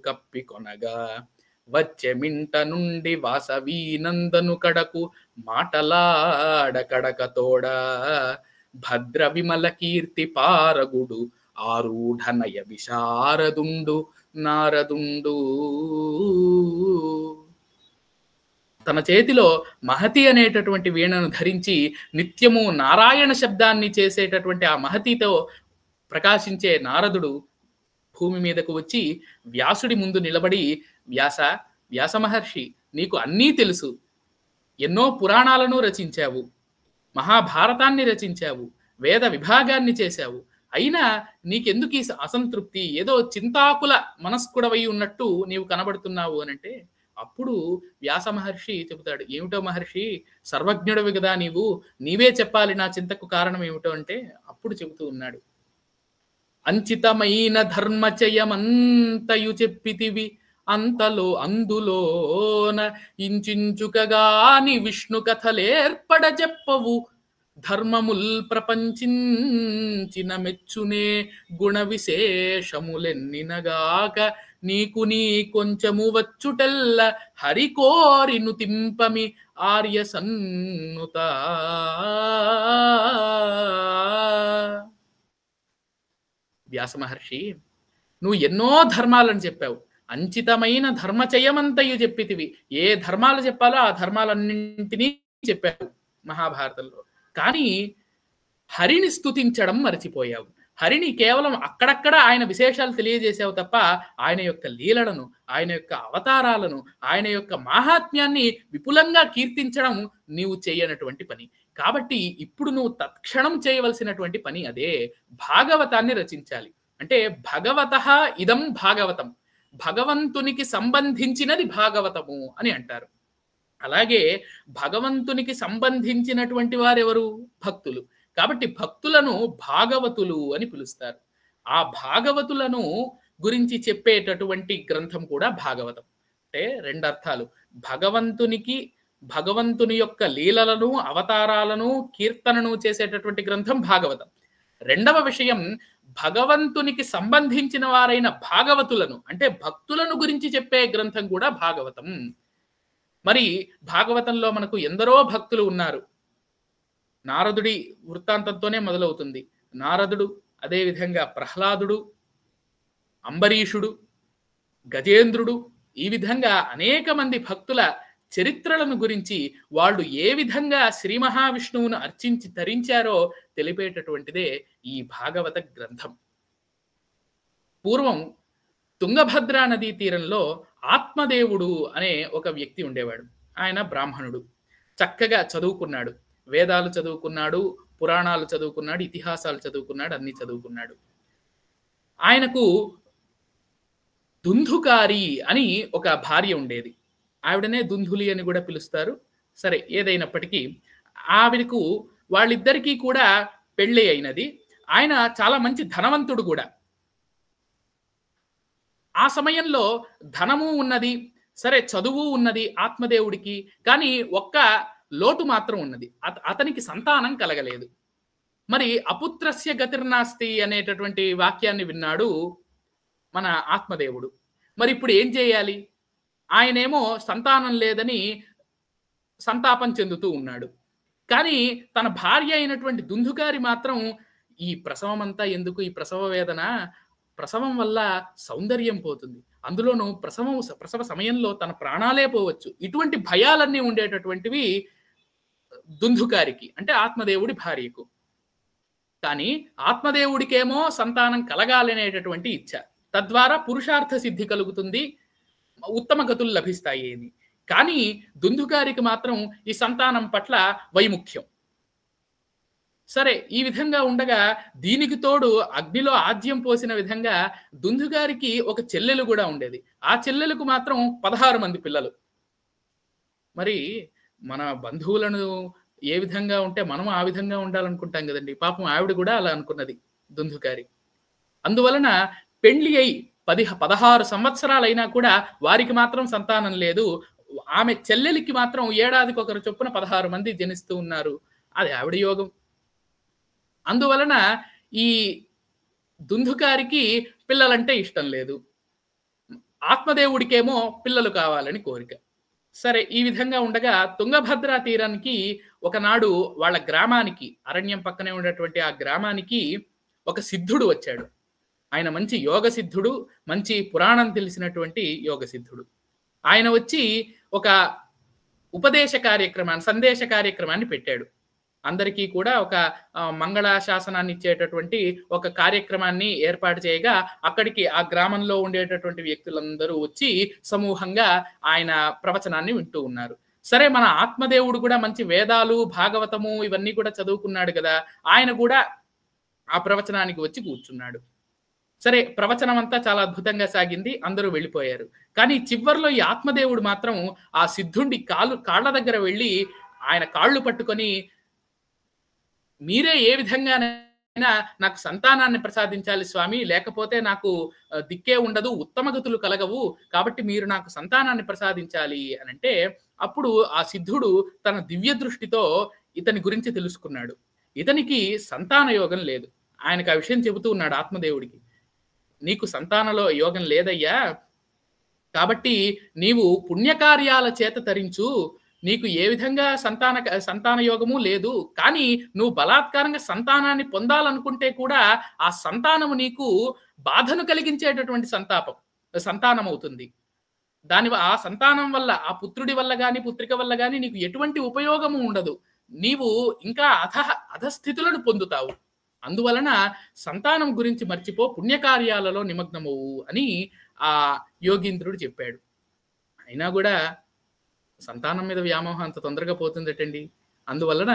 F: కప్పి కొనగా వచ్చె మింట నుండి వాసవీ నందను కడకు మాటలాడ కడక తోడ భద్ర విమల కీర్తి పారగుడు ఆరూఢనయ విశారదుండు నారదుండు. తన చేతిలో మహతి అనేటటువంటి వీణను ధరించి నిత్యము నారాయణ శబ్దాన్ని చేసేటటువంటి ఆ మహతితో ప్రకాశించే నారదుడు భూమి మీదకు వచ్చి వ్యాసుడి ముందు నిలబడి, వ్యాస మహర్షి, నీకు అన్నీ తెలుసు, ఎన్నో పురాణాలను రచించావు, మహాభారతాన్ని రచించావు, వేద విభాగాన్ని చేశావు, అయినా నీకెందుకు ఈ అసంతృప్తి, ఏదో చింతాకుల మనస్కుడవై ఉన్నట్టు నీవు కనబడుతున్నావు అనంటే, అప్పుడు వ్యాస మహర్షి చెబుతాడు, ఏమిటో మహర్షి, సర్వజ్ఞుడవి కదా నీవే చెప్పాలి నా చింతకు కారణం ఏమిటో అంటే, అప్పుడు చెబుతూ ఉన్నాడు, అంచితమైన ధర్మచయమంతయు చెప్పితివి, అందులోన ఇంచుకగాని విష్ణు కథలేర్పడ చెప్పవు, ధర్మముల్ ప్రపంచించిన మెచ్చునే గుణ విశేషములెన్నినగాక నీకు నీ కొంచెము వచ్చుటెల్ల హరికోరిను తింపమి ఆర్య సన్నుత. వ్యాస మహర్షి, నువ్వు ఎన్నో ధర్మాలను చెప్పావు, అంచితమైన ధర్మచయమంతయు చెప్పితివి, ఏ ధర్మాలు చెప్పాలో ఆ ధర్మాలన్నింటినీ చెప్పావు మహాభారతంలో, కానీ హరిని స్తుతించడం మర్చిపోయావు. హరిని కేవలం అక్కడక్కడ ఆయన విశేషాలు తెలియజేసావు తప్ప ఆయన యొక్క లీలలను, ఆయన యొక్క అవతారాలను, ఆయన యొక్క మాహాత్మ్యాన్ని విపులంగా కీర్తించడం నీవు చేయనటువంటి పని. కాబట్టి ఇప్పుడు నువ్వు తత్క్షణం చేయవలసినటువంటి పని అదే, భాగవతాన్ని రచించాలి. అంటే భగవతః ఇదం భాగవతం, భగవంతునికి సంబంధించినది భాగవతము అని అంటారు. అలాగే భగవంతునికి సంబంధించినటువంటి వారెవరు? భక్తులు. కాబట్టి భక్తులను భాగవతులు అని పిలుస్తారు. ఆ భాగవతులను గురించి చెప్పేటటువంటి గ్రంథం కూడా భాగవతం. అంటే రెండు అర్థాలు, భగవంతుని యొక్క లీలలను, అవతారాలను, కీర్తనను చేసేటటువంటి గ్రంథం భాగవతం. రెండవ విషయం, భగవంతునికి సంబంధించిన వారైన భాగవతులను అంటే భక్తులను గురించి చెప్పే గ్రంథం కూడా భాగవతం. మరి భాగవతంలో మనకు ఎందరో భక్తులు ఉన్నారు. నారదుడి వృత్తాంతంతోనే మొదలవుతుంది. నారదుడు, అదేవిధంగా ప్రహ్లాదుడు, అంబరీషుడు, గజేంద్రుడు, ఈ విధంగా అనేక మంది భక్తుల చరిత్రలను గురించి వాళ్ళు ఏ విధంగా శ్రీ మహావిష్ణువును అర్చించి తరించారో తెలిపేటటువంటిదే ఈ భాగవత గ్రంథం. పూర్వం తుంగభద్రా నదీ తీరంలో ఆత్మదేవుడు అనే ఒక వ్యక్తి ఉండేవాడు. ఆయన బ్రాహ్మణుడు, చక్కగా చదువుకున్నాడు, వేదాలు చదువుకున్నాడు, పురాణాలు చదువుకున్నాడు, ఇతిహాసాలు చదువుకున్నాడు, అన్ని చదువుకున్నాడు. ఆయనకు దుందుకారి అని ఒక భార్య ఉండేది. ఆవిడనే దుందులి అని కూడా పిలుస్తారు. సరే, ఏదైనప్పటికీ ఆవిడకు వాళ్ళిద్దరికీ కూడా పెళ్ళి అయినది. ఆయన చాలా మంచి ధనవంతుడు కూడా. ఆ సమయంలో ధనము ఉన్నది, సరే చదువు ఉన్నది ఆత్మదేవుడికి. కానీ ఒక్క లోటు మాత్రం ఉన్నది, అతనికి సంతానం కలగలేదు. మరి అపుత్రస్య గతిర్నాస్తి అనేటటువంటి వాక్యాన్ని విన్నాడు మన ఆత్మదేవుడు. మరి ఇప్పుడు ఏం చేయాలి? ఆయనేమో సంతానం లేదని సంతాపం చెందుతూ ఉన్నాడు. కానీ తన భార్య అయినటువంటి దుందుకారి మాత్రం, ఈ ప్రసవం అంతా ఎందుకు, ఈ ప్రసవ వేదన, ప్రసవం వల్ల సౌందర్యం పోతుంది, అందులోనూ ప్రసవ సమయంలో తన ప్రాణాలే పోవచ్చు, ఇటువంటి భయాలన్నీ ఉండేటటువంటివి దుందుకారికి, అంటే ఆత్మదేవుడి భార్యకు. కానీ ఆత్మదేవుడికేమో సంతానం కలగాలనేటటువంటి ఇచ్చ, తద్వారా పురుషార్థ సిద్ధి కలుగుతుంది, ఉత్తమ గతులు లభిస్తాయి అని. కానీ దుందుకారికి మాత్రం ఈ సంతానం పట్ల వైముఖ్యం. సరే, ఈ విధంగా ఉండగా దీనికి తోడు అగ్నిలో ఆజ్యం పోసిన విధంగా దుందుగారికి ఒక చెల్లెలు కూడా ఉండేది. ఆ చెల్లెలకు మాత్రం 16 మంది పిల్లలు. మరి మన బంధువులను ఏ విధంగా ఉంటే మనం ఆ విధంగా ఉండాలనుకుంటాం కదండి. పాపం ఆవిడ కూడా అలా అనుకున్నది దుందుగారి. అందువలన పెళ్లి అయి 16 సంవత్సరాలైనా కూడా వారికి మాత్రం సంతానం లేదు. ఆమె చెల్లెలికి మాత్రం ఏడాదికి ఒకరు చొప్పున 16 మంది జనిస్తూ ఉన్నారు. అది ఆవిడ యోగం. అందువలన ఈ దుందుకారికి పిల్లలంటే ఇష్టం లేదు, ఆత్మదేవుడికేమో పిల్లలు కావాలని కోరిక. సరే, ఈ విధంగా ఉండగా తుంగభద్రా తీరానికి ఒకనాడు వాళ్ళ గ్రామానికి, అరణ్యం పక్కనే ఉన్నటువంటి ఆ గ్రామానికి ఒక సిద్ధుడు వచ్చాడు. ఆయన మంచి యోగ సిద్ధుడు, మంచి పురాణం తెలిసినటువంటి యోగ సిద్ధుడు. ఆయన వచ్చి ఒక ఉపదేశ కార్యక్రమాన్ని, సందేశ కార్యక్రమాన్ని పెట్టాడు. అందరికీ కూడా ఒక మంగళ శాసనాన్ని ఇచ్చేటటువంటి ఒక కార్యక్రమాన్ని ఏర్పాటు చేయగా అక్కడికి ఆ గ్రామంలో ఉండేటటువంటి వ్యక్తులందరూ వచ్చి సమూహంగా ఆయన ప్రవచనాన్ని వింటూ ఉన్నారు. సరే, మన ఆత్మదేవుడు కూడా మంచి వేదాలు, భాగవతము ఇవన్నీ కూడా చదువుకున్నాడు కదా, ఆయన కూడా ఆ ప్రవచనానికి వచ్చి కూర్చున్నాడు. సరే, ప్రవచనం అంతా చాలా అద్భుతంగా సాగింది, అందరూ వెళ్ళిపోయారు. కానీ చివర్లో ఈ ఆత్మదేవుడు మాత్రం ఆ సిద్ధుండి కాళ్ళ దగ్గర వెళ్ళి ఆయన కాళ్ళు పట్టుకొని, మీరే ఏ విధంగానైనా నాకు సంతానాన్ని ప్రసాదించాలి స్వామి, లేకపోతే నాకు దిక్కే ఉండదు, ఉత్తమగతులు కలగవు, కాబట్టి మీరు నాకు సంతానాన్ని ప్రసాదించాలి అని అంటే, అప్పుడు ఆ సిద్ధుడు తన దివ్య దృష్టితో ఇతని గురించి తెలుసుకున్నాడు. ఇతనికి సంతాన యోగం లేదు. ఆయనకు ఆ విషయం చెబుతూ ఉన్నాడు ఆత్మదేవుడికి, నీకు సంతానలో యోగం లేదయ్యా, కాబట్టి నీవు పుణ్యకార్యాల చేత తరించు, నీకు ఏ విధంగా సంతాన యోగము లేదు, కానీ నువ్వు బలాత్కారంగా సంతానాన్ని పొందాలనుకుంటే కూడా ఆ సంతానము నీకు బాధను కలిగించేటటువంటి సంతానం అవుతుంది. ఆ సంతానం వల్ల, ఆ పుత్రుడి వల్ల గాని పుత్రిక వల్ల గాని నీకు ఎటువంటి ఉపయోగము ఉండదు, నీవు ఇంకా అధస్థితులను పొందుతావు. అందువలన సంతానం గురించి మర్చిపో, పుణ్యకార్యాలలో నిమగ్నమవు అని ఆ యోగీంద్రుడు చెప్పాడు. అయినా కూడా సంతానం మీద వ్యామోహం అంత తొందరగా పోతుందటండి. అందువలన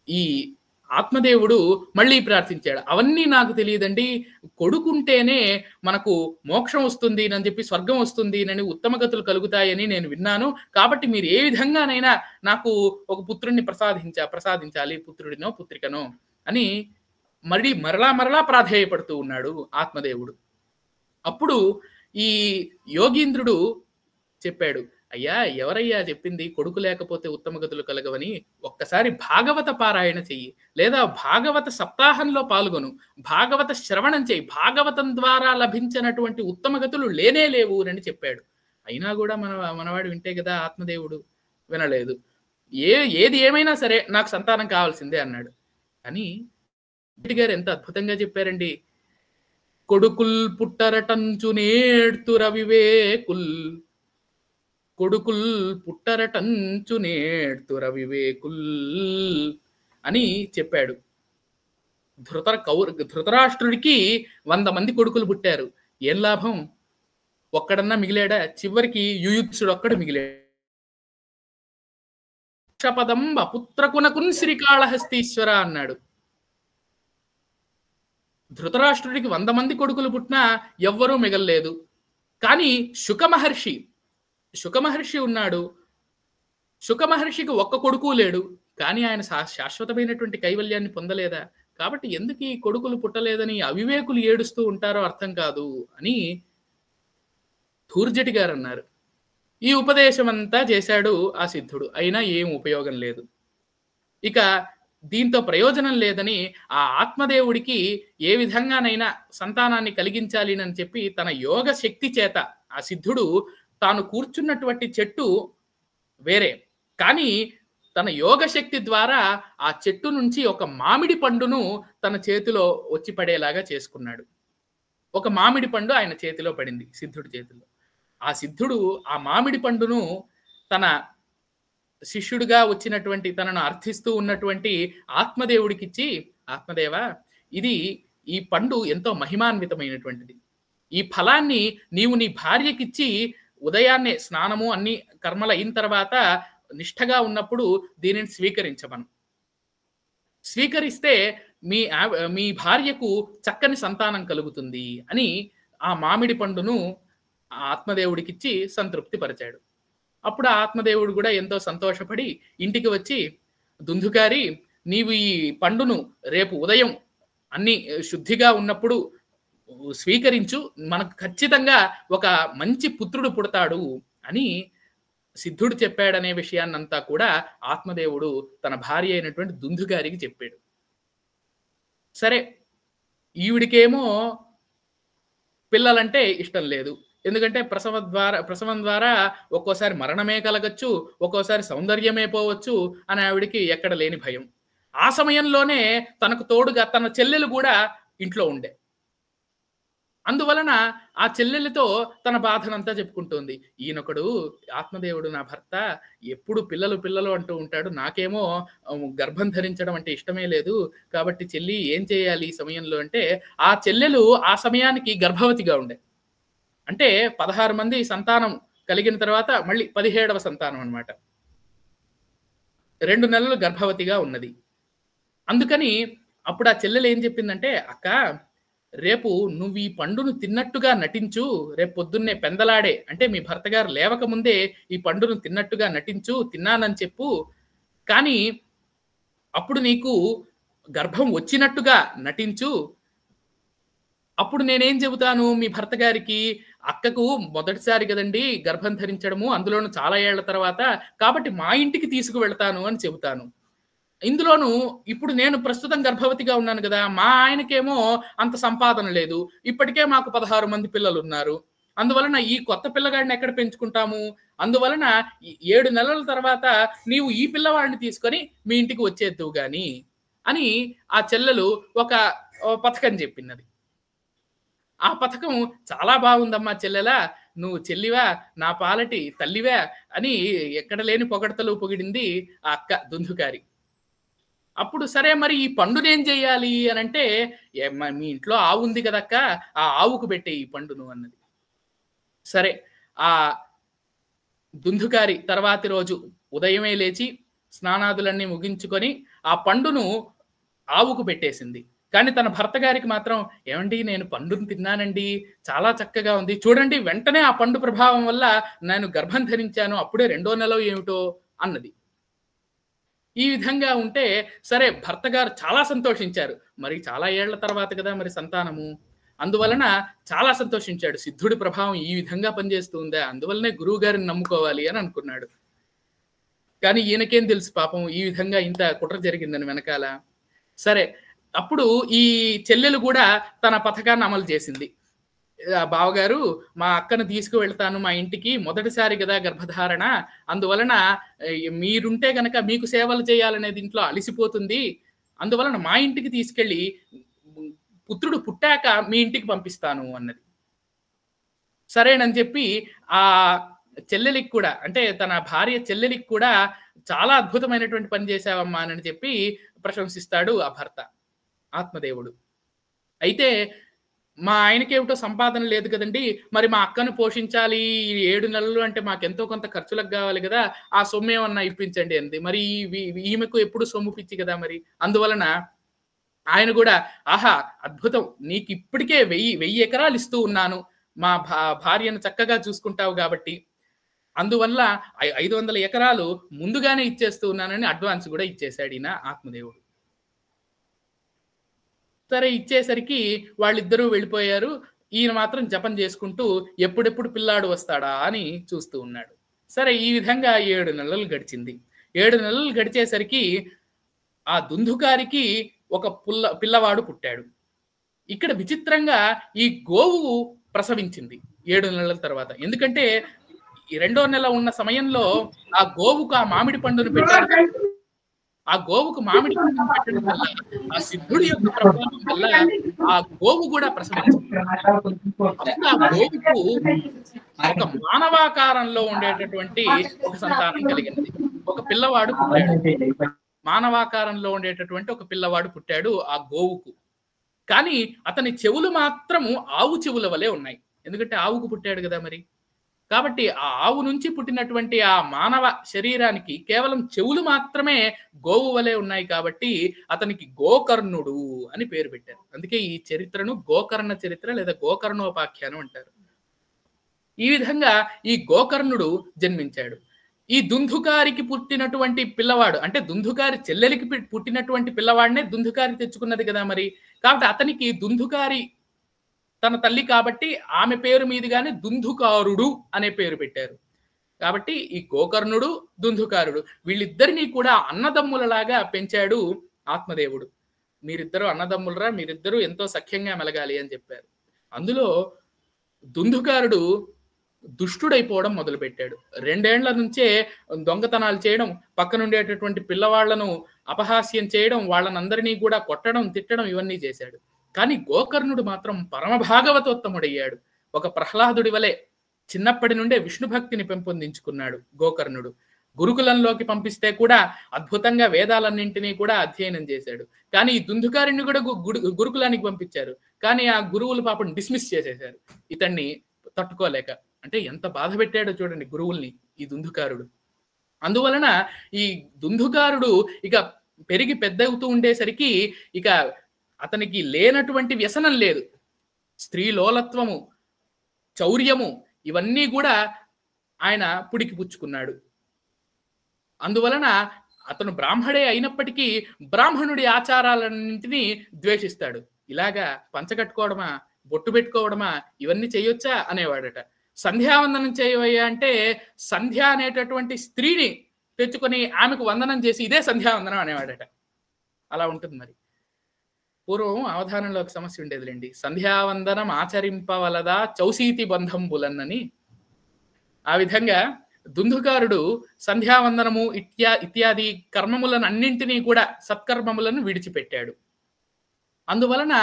F: ఈ ఆత్మదేవుడు మళ్ళీ ప్రార్థించాడు, అవన్నీ నాకు తెలియదండి, కొడుకుంటేనే మనకు మోక్షం వస్తుంది అని చెప్పి, స్వర్గం వస్తుంది అని, ఉత్తమగతులు కలుగుతాయని నేను విన్నాను, కాబట్టి మీరు ఏ విధంగానైనా నాకు ఒక పుత్రుడిని ప్రసాదించాలి, పుత్రుడినో పుత్రికనో అని మరలా ప్రాధేయపడుతూ ఉన్నాడు ఆత్మదేవుడు. అప్పుడు ఈ యోగీంద్రుడు చెప్పాడు, అయ్యా, ఎవరయ్యా చెప్పింది కొడుకు లేకపోతే ఉత్తమగతులు కలగవని? ఒక్కసారి భాగవత పారాయణ చెయ్యి, లేదా భాగవత సప్తాహంలో పాల్గొను, భాగవత శ్రవణం చెయ్యి, భాగవతం ద్వారా లభించినటువంటి ఉత్తమగతులు లేనే లేవు అని చెప్పాడు. అయినా కూడా మనవాడు వింటే కదా, ఆత్మదేవుడు వినలేదు. ఏది ఏమైనా సరే నాకు సంతానం కావాల్సిందే అన్నాడు. కానీ గారు ఎంత అద్భుతంగా చెప్పారండి. కొడుకుల్ పుట్టరటంచు నేర్తుర వివేకుల్, కొడుకుల్ పుట్టరటంచు నేర్తుర వివేకుల్ అని చెప్పాడు. ధృతరాష్ట్రుడికి 100 మంది కొడుకులు పుట్టారు. ఏం లాభం? ఒక్కడన్నా మిగిలాడా? చివరికి యుయుత్సుడు ఒక్కడ మిగిలాడు. పదంబ పుత్రకునకున్ శ్రీకాళహస్తీశ్వర అన్నాడు. ధృతరాష్ట్రుడికి 100 మంది కొడుకులు పుట్టినా ఎవ్వరూ మిగల్లేదు. కానీ శుకమహర్షి ఉన్నాడు. శుకమహర్షికి ఒక్క కొడుకు లేడు. కానీ ఆయన శాశ్వతమైనటువంటి కైవల్యాన్ని పొందలేదా? కాబట్టి ఎందుకు ఈ కొడుకులు పుట్టలేదని అవివేకులు ఏడుస్తూ ఉంటారో అర్థం కాదు అని ధూర్జటి గారు అన్నారు. ఈ ఉపదేశం అంతా చేశాడు ఆ సిద్ధుడు, అయినా ఏం ఉపయోగం లేదు. ఇక దీంతో ప్రయోజనం లేదని ఆ ఆత్మదేవుడికి ఏ విధంగానైనా సంతానాన్ని కలిగించాలి అని చెప్పి తన యోగ శక్తి చేత ఆ సిద్ధుడు తాను కూర్చున్నటువంటి చెట్టు వేరే, కానీ తన యోగ శక్తి ద్వారా ఆ చెట్టు నుంచి ఒక మామిడి పండును తన చేతిలో వచ్చి పడేలాగా చేసుకున్నాడు. ఒక మామిడి పండు ఆయన చేతిలో పడింది, సిద్ధుడి చేతిలో. ఆ సిద్ధుడు ఆ మామిడి పండును తన శిష్యుడిగా వచ్చినటువంటి తనను అర్థిస్తూ ఉన్నటువంటి ఆత్మదేవుడికిచ్చి, ఆత్మదేవ, ఈ పండు ఎంతో మహిమాన్వితమైనటువంటిది. ఈ ఫలాన్ని నీవు నీ భార్యకిచ్చి ఉదయాన్నే స్నానము అన్ని కర్మలు అయిన తర్వాత నిష్ఠగా ఉన్నప్పుడు దీనిని స్వీకరించమను. స్వీకరిస్తే మీ భార్యకు చక్కని సంతానం కలుగుతుంది అని ఆ మామిడి పండును ఆత్మదేవుడికిచ్చి సంతృప్తి పరిచాడు. అప్పుడు ఆ ఆత్మదేవుడు కూడా ఎంతో సంతోషపడి ఇంటికి వచ్చి, దుందుకారి, నీవు ఈ పండును రేపు ఉదయం అన్ని శుద్ధిగా ఉన్నప్పుడు స్వీకరించు, మనకు ఖచ్చితంగా ఒక మంచి పుత్రుడు పుడతాడు అని సిద్ధుడు చెప్పాడనే విషయాన్నంతా కూడా ఆత్మదేవుడు తన భార్య అయినటువంటి దుందుగారికి చెప్పాడు. సరే, ఈవిడికేమో పిల్లలంటే ఇష్టం లేదు. ఎందుకంటే ప్రసవం ద్వారా ఒక్కోసారి మరణమే కలగచ్చు, ఒక్కోసారి సౌందర్యమే పోవచ్చు అని ఆవిడికి ఎక్కడ లేని భయం. ఆ సమయంలోనే తనకు తోడుగా తన చెల్లెలు కూడా ఇంట్లో ఉండే. అందువలన ఆ చెల్లెలితో తన బాధనంతా చెప్పుకుంటుంది. ఈయనొకడు ఆత్మదేవుడు నా భర్త ఎప్పుడు పిల్లలు అంటూ ఉంటాడు, నాకేమో గర్భం ధరించడం అంటే ఇష్టమే లేదు. కాబట్టి చెల్లి ఏం చేయాలి ఈ సమయంలో అంటే, ఆ చెల్లెలు ఆ సమయానికి గర్భవతిగా ఉండే. అంటే 16 మంది సంతానం కలిగిన తర్వాత మళ్ళీ 17వ సంతానం అన్నమాట. 2 నెలలు గర్భవతిగా ఉన్నది. అందుకని అప్పుడు ఆ చెల్లెలు ఏం చెప్పిందంటే, అక్క, రేపు నువ్వు ఈ పండును తిన్నట్టుగా నటించు, రేపు పొద్దున్నే పెందలాడే అంటే మీ భర్త గారు లేవక ముందే ఈ పండును తిన్నట్టుగా నటించు, తిన్నానని చెప్పు. కానీ అప్పుడు నీకు గర్భం వచ్చినట్టుగా నటించు. అప్పుడు నేనేం చెబుతాను మీ భర్త గారికి, అక్కకు మొదటిసారి కదండి గర్భం ధరించడము, అందులోనూ చాలా ఏళ్ల తర్వాత, కాబట్టి మా ఇంటికి తీసుకువెళ్తాను అని చెబుతాను. ఇందులోనూ ఇప్పుడు నేను ప్రస్తుతం గర్భవతిగా ఉన్నాను కదా, మా ఆయనకేమో అంత సంపాదన లేదు, ఇప్పటికే మాకు 16 మంది పిల్లలు ఉన్నారు. అందువలన ఈ కొత్త పిల్లగాడిని ఎక్కడ పెంచుకుంటాము? అందువలన 7 నెలల తర్వాత నీవు ఈ పిల్లవాడిని తీసుకొని మీ ఇంటికి వచ్చేద్దువు గాని అని ఆ చెల్లెలు ఒక పథకం చెప్పినది. ఆ పథకం చాలా బాగుందమ్మా చెల్లెలా, నువ్వు చెల్లివా, నా పాలటి తల్లివా అని ఎక్కడ లేని పొగడతలు పొగిడింది ఆ అక్క దుందుకారి. అప్పుడు సరే, మరి ఈ పండునేం చెయ్యాలి అని అంటే, మీ ఇంట్లో ఆవు ఉంది కదక్క, ఆ ఆవుకు పెట్టే ఈ పండును అన్నది. సరే, ఆ దుందుకారి తర్వాతి రోజు ఉదయమే లేచి స్నానాదులన్నీ ముగించుకొని ఆ పండును ఆవుకు పెట్టేసింది. కానీ తన భర్త గారికి మాత్రం, ఏమండి నేను పండును తిన్నానండి, చాలా చక్కగా ఉంది చూడండి, వెంటనే ఆ పండు ప్రభావం వల్ల నేను గర్భం ధరించాను, అప్పుడే 2వ నెల ఏమిటో అన్నది. ఈ విధంగా ఉంటే సరే, భర్త గారు చాలా సంతోషించారు. మరి చాలా ఏళ్ల తర్వాత కదా మరి సంతానము, అందువలన చాలా సంతోషించాడు. సిద్ధుడి ప్రభావం ఈ విధంగా పనిచేస్తుందా, అందువల్లనే గురువు గారిని నమ్ముకోవాలి అని అనుకున్నాడు. కానీ ఈయనకేం తెలుసు పాపం ఈ విధంగా ఇంత కుట్ర జరిగిందని వెనకాల. సరే, అప్పుడు ఈ చెల్లెలు కూడా తన పథకాన్ని అమలు చేసింది. బావగారు మా అక్కను తీసుకువెళ్తాను మా ఇంటికి, మొదటిసారి కదా గర్భధారణ, అందువలన మీరుంటే గనక మీకు సేవలు చేయాలనేది ఇంట్లో అలిసిపోతుంది, అందువలన మా ఇంటికి తీసుకెళ్ళి పుత్రుడు పుట్టాక మీ ఇంటికి పంపిస్తాను అన్నది. సరేనని చెప్పి ఆ చెల్లెలికి కూడా, అంటే తన భార్య చెల్లెలికి కూడా చాలా అద్భుతమైనటువంటి పని చేశావమ్మా అని చెప్పి ప్రశంసిస్తాడు ఆ భర్త ఆత్మదేవుడు. అయితే మా ఆయనకేమిటో సంపాదన లేదు కదండి, మరి మా అక్కను పోషించాలి 7 నెలలు అంటే మాకెంతో కొంత ఖర్చులకు కావాలి కదా, ఆ సొమ్ము ఏమన్నా ఇప్పించండి అంది. మరి ఈమెకు ఎప్పుడు సొమ్ము పిచ్చి కదా, మరి అందువలన ఆయన కూడా ఆహా అద్భుతం, నీకు ఇప్పటికే 1000 ఎకరాలు ఇస్తూ ఉన్నాను, మా భార్యను చక్కగా చూసుకుంటావు కాబట్టి, అందువల్ల 500 ఎకరాలు ముందుగానే ఇచ్చేస్తూ ఉన్నానని అడ్వాన్స్ కూడా ఇచ్చేశాడు ఈయన ఆత్మదేవుడు. సరే ఇచ్చేసరికి వాళ్ళిద్దరూ వెళ్ళిపోయారు. ఈయన మాత్రం జపం చేసుకుంటూ ఎప్పుడెప్పుడు పిల్లాడు వస్తాడా అని చూస్తూ ఉన్నాడు. సరే ఈ విధంగా 7 నెలలు గడిచింది. 7 నెలలు గడిచేసరికి ఆ దుందుకారికి ఒక పిల్లవాడు పుట్టాడు. ఇక్కడ విచిత్రంగా ఈ గోవు ప్రసవించింది 7 నెలల తర్వాత. ఎందుకంటే 2వ నెల ఉన్న సమయంలో ఆ గోవుకు ఆ మామిడి పండును పెట్టారు. ఆ గోవుకు మామిడి పండును పెట్టడం వల్ల ఆ సిద్ధుడి యొక్క ప్రభావం వల్ల ఆ గోవు కూడా ప్రసవించింది. అప్పుడు ఆ గోవుకు ఒక మానవాకారంలో ఉండేటటువంటి ఒక సంతానం కలిగింది. ఒక పిల్లవాడు పుట్టాడు. మానవాకారంలో ఉండేటటువంటి ఒక పిల్లవాడు పుట్టాడు ఆ గోవుకు. కానీ అతని చెవులు మాత్రము ఆవు చెవుల వలె ఉన్నాయి. ఎందుకంటే ఆవుకు పుట్టాడు కదా మరి. కాబట్టి ఆ ఆవు నుంచి పుట్టినటువంటి ఆ మానవ శరీరానికి కేవలం చెవులు మాత్రమే గోవు వలె ఉన్నాయి కాబట్టి అతనికి గోకర్ణుడు అని పేరు పెట్టారు. అందుకే ఈ చరిత్రను గోకర్ణ చరిత్ర లేదా గోకర్ణోపాఖ్యానం అంటారు. ఈ విధంగా ఈ గోకర్ణుడు జన్మించాడు. ఈ దుందుకారికి పుట్టినటువంటి పిల్లవాడు, అంటే దుందుకారి చెల్లెలికి పుట్టినటువంటి పిల్లవాడినే దుందుకారి తెచ్చుకున్నది కదా మరి. కాబట్టి అతనికి దుందుకారి తన తల్లి కాబట్టి ఆమె పేరు మీదుగానే దుందుకారుడు అనే పేరు పెట్టారు. కాబట్టి ఈ గోకర్ణుడు దుందుకారుడు వీళ్ళిద్దరినీ కూడా అన్నదమ్ములలాగా పెంచాడు ఆత్మదేవుడు. మీరిద్దరూ అన్నదమ్ములరా, మీరిద్దరూ ఎంతో సఖ్యంగా మెలగాలి అని చెప్పారు. అందులో దుందుకారుడు దుష్టుడైపోవడం మొదలుపెట్టాడు. 2 ఏళ్ల నుంచే దొంగతనాలు చేయడం, పక్కనుండేటటువంటి పిల్లవాళ్లను అపహాస్యం చేయడం, వాళ్ళనందరినీ కూడా కొట్టడం, తిట్టడం ఇవన్నీ చేశాడు. కానీ గోకర్ణుడు మాత్రం పరమభాగవతోత్తముడయ్యాడు. ఒక ప్రహ్లాదుడి వలె చిన్నప్పటి నుండే విష్ణు భక్తిని పెంపొందించుకున్నాడు గోకర్ణుడు. గురుకులంలోకి పంపిస్తే కూడా అద్భుతంగా వేదాలన్నింటినీ కూడా అధ్యయనం చేశాడు. కానీ ఈ దుందుకారిని కూడా గురుకులానికి పంపించారు. కానీ ఆ గురువులు పాపం డిస్మిస్ చేసేశారు ఇతన్ని తట్టుకోలేక. అంటే ఎంత బాధ పెట్టాడో చూడండి గురువుల్ని ఈ దుందుకారుడు. అందువలన ఈ దుందుకారుడు ఇక పెరిగి పెద్దవుతూ ఉండేసరికి ఇక అతనికి లేనటువంటి వ్యసనం లేదు. స్త్రీ లోలత్వము, చౌర్యము ఇవన్నీ కూడా ఆయన పుడికి పుచ్చుకున్నాడు. అందువలన అతను బ్రాహ్మడే అయినప్పటికీ బ్రాహ్మణుడి ఆచారాలన్నింటినీ ద్వేషిస్తాడు. ఇలాగా పంచకట్టుకోవడమా, బొట్టు పెట్టుకోవడమా, ఇవన్నీ చేయొచ్చా అనేవాడట. సంధ్యావందనం చేయవయ్యా అంటే సంధ్య అనేటటువంటి స్త్రీని తెచ్చుకొని ఆమెకు వందనం చేసి ఇదే సంధ్యావందనం అనేవాడట. అలా ఉంటుంది మరి. పూర్వం అవధానంలో ఒక సమస్య ఉండేదిలేండి. సంధ్యావందనం ఆచరింపవలదా చౌసీతి బంధంబులన్నని. ఆ విధంగా దుందుకారుడు సంధ్యావందనము ఇత్యాది కర్మములను అన్నింటినీ కూడా సత్కర్మములను విడిచిపెట్టాడు. అందువలన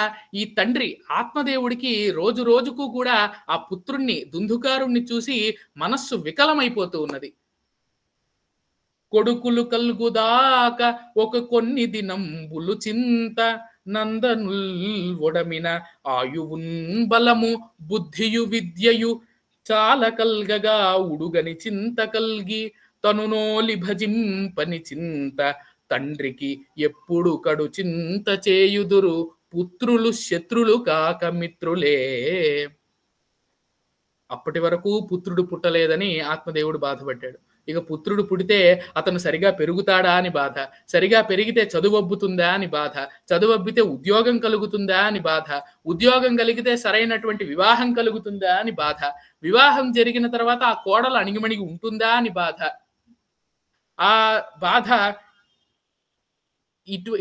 F: ఈ తండ్రి ఆత్మదేవుడికి రోజు రోజుకు కూడా ఆ పుత్రుణ్ణి దుందుకారుణ్ణి చూసి మనస్సు వికలమైపోతూ ఉన్నది. కొడుకులు కల్గుదాక ఒక కొన్ని దినంబులు చింత నందనుల్ ఒడమిన ఆయువున్ బలము బుద్ధియు విద్యయు చాలా కల్గగా ఉడుగని చింత కల్గి తనునోలి భజింపని చింత తండ్రికి ఎప్పుడు కడు చింత చేయుదురు పుత్రులు శత్రులు కాక మిత్రులే. అప్పటి వరకు పుత్రుడు పుట్టలేదని ఆత్మదేవుడు బాధపడ్డాడు. ఇక పుత్రుడు పుడితే అతను సరిగా పెరుగుతాడా అని బాధ, సరిగా పెరిగితే చదువబ్బుతుందా అని బాధ, చదువబ్బితే ఉద్యోగం కలుగుతుందా అని బాధ, ఉద్యోగం కలిగితే సరైనటువంటి వివాహం కలుగుతుందా అని బాధ, వివాహం జరిగిన తర్వాత ఆ కోడలు అణిగిమణిగి ఉంటుందా అని బాధ. ఆ బాధ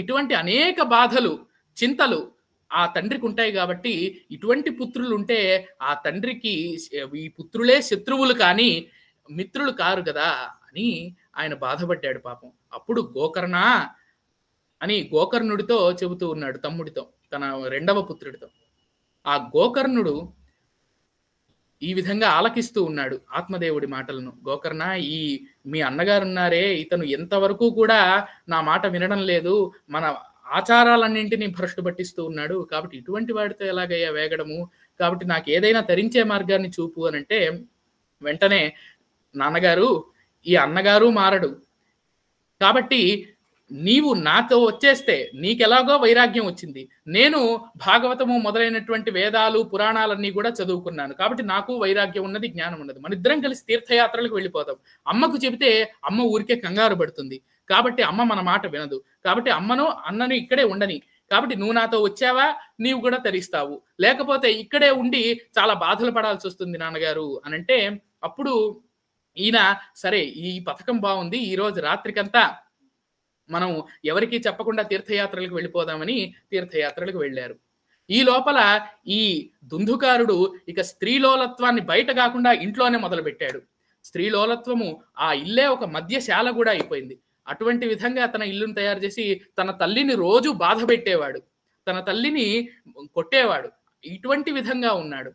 F: ఇటువంటి అనేక బాధలు, చింతలు ఆ తండ్రికి ఉంటాయి కాబట్టి ఇటువంటి పుత్రులు ఉంటే ఆ తండ్రికి ఈ పుత్రులే శత్రువులు కానీ మిత్రులు కారు కదా అని ఆయన బాధపడ్డాడు పాపం. అప్పుడు గోకర్ణ అని గోకర్ణుడితో చెబుతూ ఉన్నాడు, తమ్ముడితో, తన రెండవ పుత్రుడితో. ఆ గోకర్ణుడు ఈ విధంగా ఆలకిస్తూ ఉన్నాడు ఆత్మదేవుడి మాటలను. గోకర్ణ, ఈ మీ అన్నగారు ఉన్నారే, ఇతను ఎంతవరకు కూడా నా మాట వినడం లేదు, మన ఆచారాలన్నింటినీ భ్రష్టు పట్టిస్తూ ఉన్నాడు, కాబట్టి ఇటువంటి వాడితో ఎలాగయ్యా వేగడము, కాబట్టి నాకు ఏదైనా తరించే మార్గాన్ని చూపు అని అంటే, వెంటనే నాన్నగారు, ఈ అన్నగారు మారడు, కాబట్టి నీవు నాతో వచ్చేస్తే నీకెలాగో వైరాగ్యం వచ్చింది, నేను భాగవతము మొదలైనటువంటి వేదాలు పురాణాలన్నీ కూడా చదువుకున్నాను, కాబట్టి నాకు వైరాగ్యం ఉన్నది, జ్ఞానం ఉన్నది, మన ఇద్దరం కలిసి తీర్థయాత్రలకు వెళ్ళిపోతాం. అమ్మకు చెబితే అమ్మ ఊరికే కంగారు పడుతుంది, కాబట్టి అమ్మ మన మాట వినదు, కాబట్టి అన్నను ఇక్కడే ఉండని, కాబట్టి నువ్వు నాతో వచ్చావా నీవు కూడా తరిస్తావు, లేకపోతే ఇక్కడే ఉండి చాలా బాధలు పడాల్సి వస్తుంది నాన్నగారు అని అంటే, అప్పుడు ఈయన సరే ఈ పథకం బాగుంది, ఈ రోజు రాత్రికంతా మనం ఎవరికి చెప్పకుండా తీర్థయాత్రలకు వెళ్ళిపోదామని తీర్థయాత్రలకు వెళ్ళారు. ఈ లోపల ఈ దుందుకారుడు ఇక స్త్రీలోలత్వాన్ని బయట కాకుండా ఇంట్లోనే మొదలు పెట్టాడు. స్త్రీలోలత్వము ఆ ఇల్లే ఒక మద్యశాల కూడా అయిపోయింది. అటువంటి విధంగా తన ఇల్లును తయారు చేసి తన తల్లిని రోజు బాధ పెట్టేవాడు, తన తల్లిని కొట్టేవాడు, ఇటువంటి విధంగా ఉన్నాడు.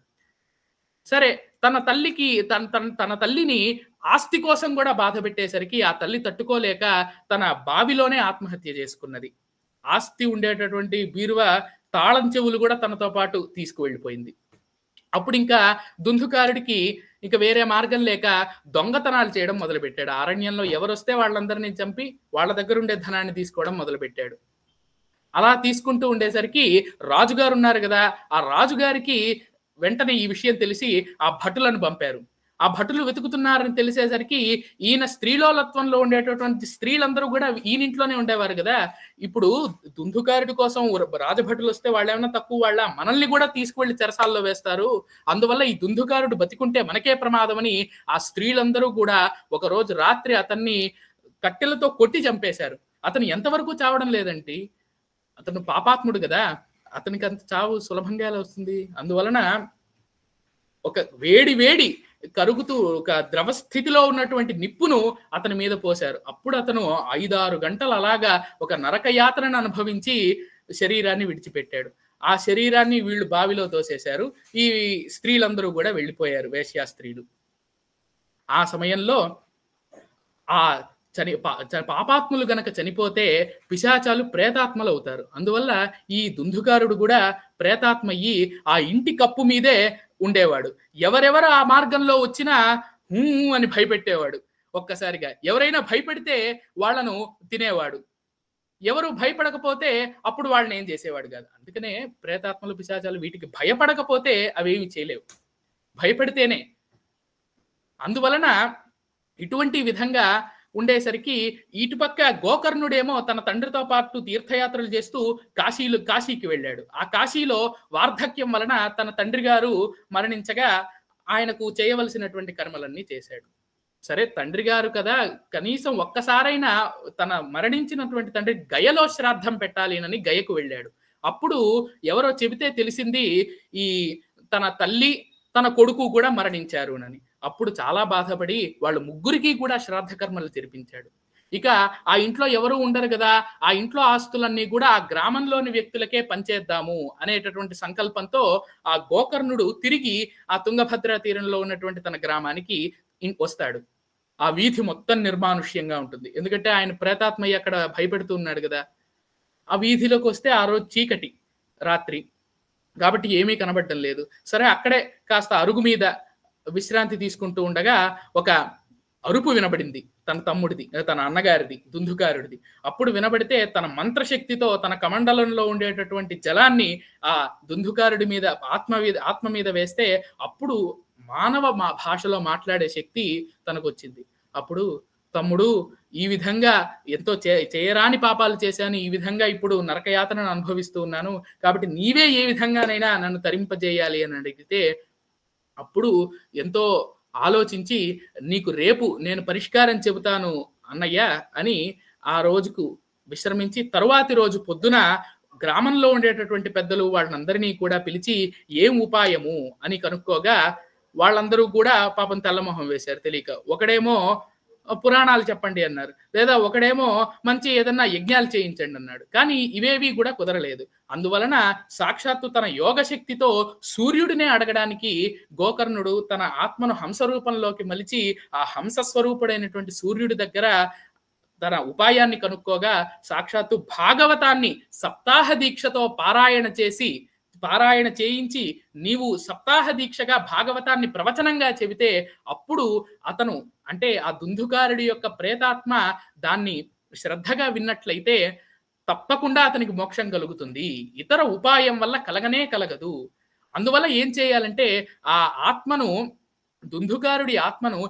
F: సరే, తన తల్లికి తన తల్లిని ఆస్తి కోసం కూడా బాధ పెట్టేసరికి ఆ తల్లి తట్టుకోలేక తన బావిలోనే ఆత్మహత్య చేసుకున్నది. ఆస్తి ఉండేటటువంటి బీరువా తాళం చెవులు కూడా తనతో పాటు తీసుకువెళ్ళిపోయింది. అప్పుడు ఇంకా దుందుకారుడికి ఇక వేరే మార్గం లేక దొంగతనాలు చేయడం మొదలుపెట్టాడు. అరణ్యంలో ఎవరొస్తే వాళ్ళందరినీ చంపి వాళ్ళ దగ్గర ఉండే ధనాన్ని తీసుకోవడం మొదలుపెట్టాడు. అలా తీసుకుంటూ ఉండేసరికి రాజుగారు ఉన్నారు కదా, ఆ రాజుగారికి వెంటనే ఈ విషయం తెలిసి ఆ భటులను పంపారు. ఆ భటులు వెతుకుతున్నారని తెలిసేసరికి ఈయన స్త్రీలోలత్వంలో ఉండేటటువంటి స్త్రీలందరూ కూడా ఈయనింట్లోనే ఉండేవారు కదా. ఇప్పుడు దుందుకారుడి కోసం రాజభటులు వస్తే వాళ్ళు ఏమన్నా తక్కువ వాళ్ళ, మనల్ని కూడా తీసుకువెళ్ళి చెరసాల్లో వేస్తారు, అందువల్ల ఈ దుందుకారుడు బతికుంటే మనకే ప్రమాదం అని ఆ స్త్రీలందరూ కూడా ఒక రోజు రాత్రి అతన్ని కట్టెలతో కొట్టి చంపేశారు. అతను ఎంతవరకు చావడం లేదండి, అతను పాపాత్ముడు కదా, అతనికి అంత చావు సులభంగా ఎలా వస్తుంది? అందువలన ఒక వేడి కరుగుతూ ఒక ద్రవ స్థితిలో ఉన్నటువంటి నిప్పును అతని మీద పోశారు. అప్పుడు అతను 5-6 గంటలు అలాగా ఒక నరకయాత్రను అనుభవించి శరీరాన్ని విడిచిపెట్టాడు. ఆ శరీరాన్ని వీళ్ళు బావిలో తోసేశారు. ఈ స్త్రీలందరూ కూడా వెళ్ళిపోయారు, వేశ్యా స్త్రీలు. ఆ సమయంలో ఆ పాపాత్ములు గనక చనిపోతే పిశాచాలు ప్రేతాత్మలు అవుతారు. అందువల్ల ఈ దుందుకారుడు కూడా ప్రేతాత్మ అయ్యి ఆ ఇంటి కప్పు మీదే ఉండేవాడు. ఎవరెవరు ఆ మార్గంలో వచ్చినా అని భయపెట్టేవాడు. ఒక్కసారిగా ఎవరైనా భయపెడితే వాళ్ళను తినేవాడు, ఎవరు భయపడకపోతే అప్పుడు వాళ్ళని ఏం చేసేవాడు కాదు. అందుకనే ప్రేతాత్మలు పిశాచాలు వీటికి భయపడకపోతే అవేమి చేయలేవు, భయపెడితేనే. అందువలన ఇటువంటి విధంగా ఉండేసరికి ఇటుపక్క గోకర్ణుడేమో తన తండ్రితో పాటు తీర్థయాత్రలు చేస్తూ కాశీకి వెళ్ళాడు. ఆ కాశీలో వార్ధక్యం వలన తన తండ్రి గారు మరణించగా ఆయనకు చేయవలసినటువంటి కర్మలన్నీ చేశాడు. సరే, తండ్రి గారు కదా, కనీసం ఒక్కసారైనా తన మరణించినటువంటి తండ్రి గయలో శ్రాద్ధం పెట్టాలి అని గయకు వెళ్ళాడు. అప్పుడు ఎవరో చెబితే తెలిసింది ఈ తన తల్లి తన కొడుకు కూడా మరణించారు అని. అప్పుడు చాలా బాధపడి వాళ్ళు ముగ్గురికి కూడా శ్రాద్ధ కర్మలు జరిపించాడు. ఇక ఆ ఇంట్లో ఎవరు ఉండరు కదా, ఆ ఇంట్లో ఆస్తులన్నీ కూడా ఆ గ్రామంలోని వ్యక్తులకే పంచేద్దాము అనేటటువంటి సంకల్పంతో ఆ గోకర్ణుడు తిరిగి ఆ తుంగభద్ర తీరంలో ఉన్నటువంటి తన గ్రామానికి వస్తాడు. ఆ వీధి మొత్తం నిర్మానుష్యంగా ఉంటుంది, ఎందుకంటే ఆయన ప్రేతాత్మయ్య అక్కడ భయపెడుతూ ఉన్నాడు కదా. ఆ వీధిలోకి వస్తే ఆ రోజు చీకటి రాత్రి కాబట్టి ఏమీ కనబడటం లేదు. సరే, అక్కడే కాస్త అరుగు మీద విశ్రాంతి తీసుకుంటూ ఉండగా ఒక అరుపు వినబడింది, తన తమ్ముడిది, తన అన్నగారిది, దుందుకారుడిది. అప్పుడు వినబడితే తన మంత్రశక్తితో తన కమండలంలో ఉండేటటువంటి జలాన్ని ఆ దుందుకారుడి మీద ఆత్మ మీద వేస్తే అప్పుడు మానవ భాషలో మాట్లాడే శక్తి తనకు వచ్చింది. అప్పుడు తమ్ముడు, ఈ విధంగా ఎంతో చేయరాని పాపాలు చేశాను, ఈ విధంగా ఇప్పుడు నరకయాతనను అనుభవిస్తూ ఉన్నాను, కాబట్టి నీవే ఏ విధంగానైనా నన్ను తరింపజేయాలి అని అడిగితే అప్పుడు ఎంతో ఆలోచించి నీకు రేపు నేను పరిష్కారం చెబుతాను అన్నయ్య అని ఆ రోజుకు విశ్రమించి తరువాతి రోజు పొద్దున గ్రామంలో ఉండేటటువంటి పెద్దలు వాళ్ళందరినీ కూడా పిలిచి ఏం ఉపాయము అని కనుక్కోగా వాళ్ళందరూ కూడా పాపం తెల్లమొహం వేశారు తెలియక. ఒకడేమో పురాణాలు చెప్పండి అన్నారు, లేదా ఒకడేమో మంచి ఏదన్నా యజ్ఞాలు చేయించండి అన్నాడు. కానీ ఇవేవి కూడా కుదరలేదు. అందువలన సాక్షాత్తు తన యోగ శక్తితో సూర్యుడినే అడగడానికి గోకర్ణుడు తన ఆత్మను హంస రూపంలోకి మలిచి ఆ హంస స్వరూపుడైనటువంటి సూర్యుడి దగ్గర తన ఉపాయాన్ని కనుక్కోగా సాక్షాత్తు భాగవతాన్ని సప్తాహ దీక్షతో పారాయణ చేయించి నీవు సప్తాహ దీక్షగా భాగవతాన్ని ప్రవచనంగా చెబితే అప్పుడు అతను అంటే ఆ దుందుకారుడి యొక్క ప్రేతాత్మ దాన్ని శ్రద్ధగా విన్నట్లయితే తప్పకుండా అతనికి మోక్షం కలుగుతుంది. ఇతర ఉపాయం వల్ల కలగనే కలగదు. అందువల్ల ఏం చేయాలంటే ఆ ఆత్మను, దుందుకారుడి ఆత్మను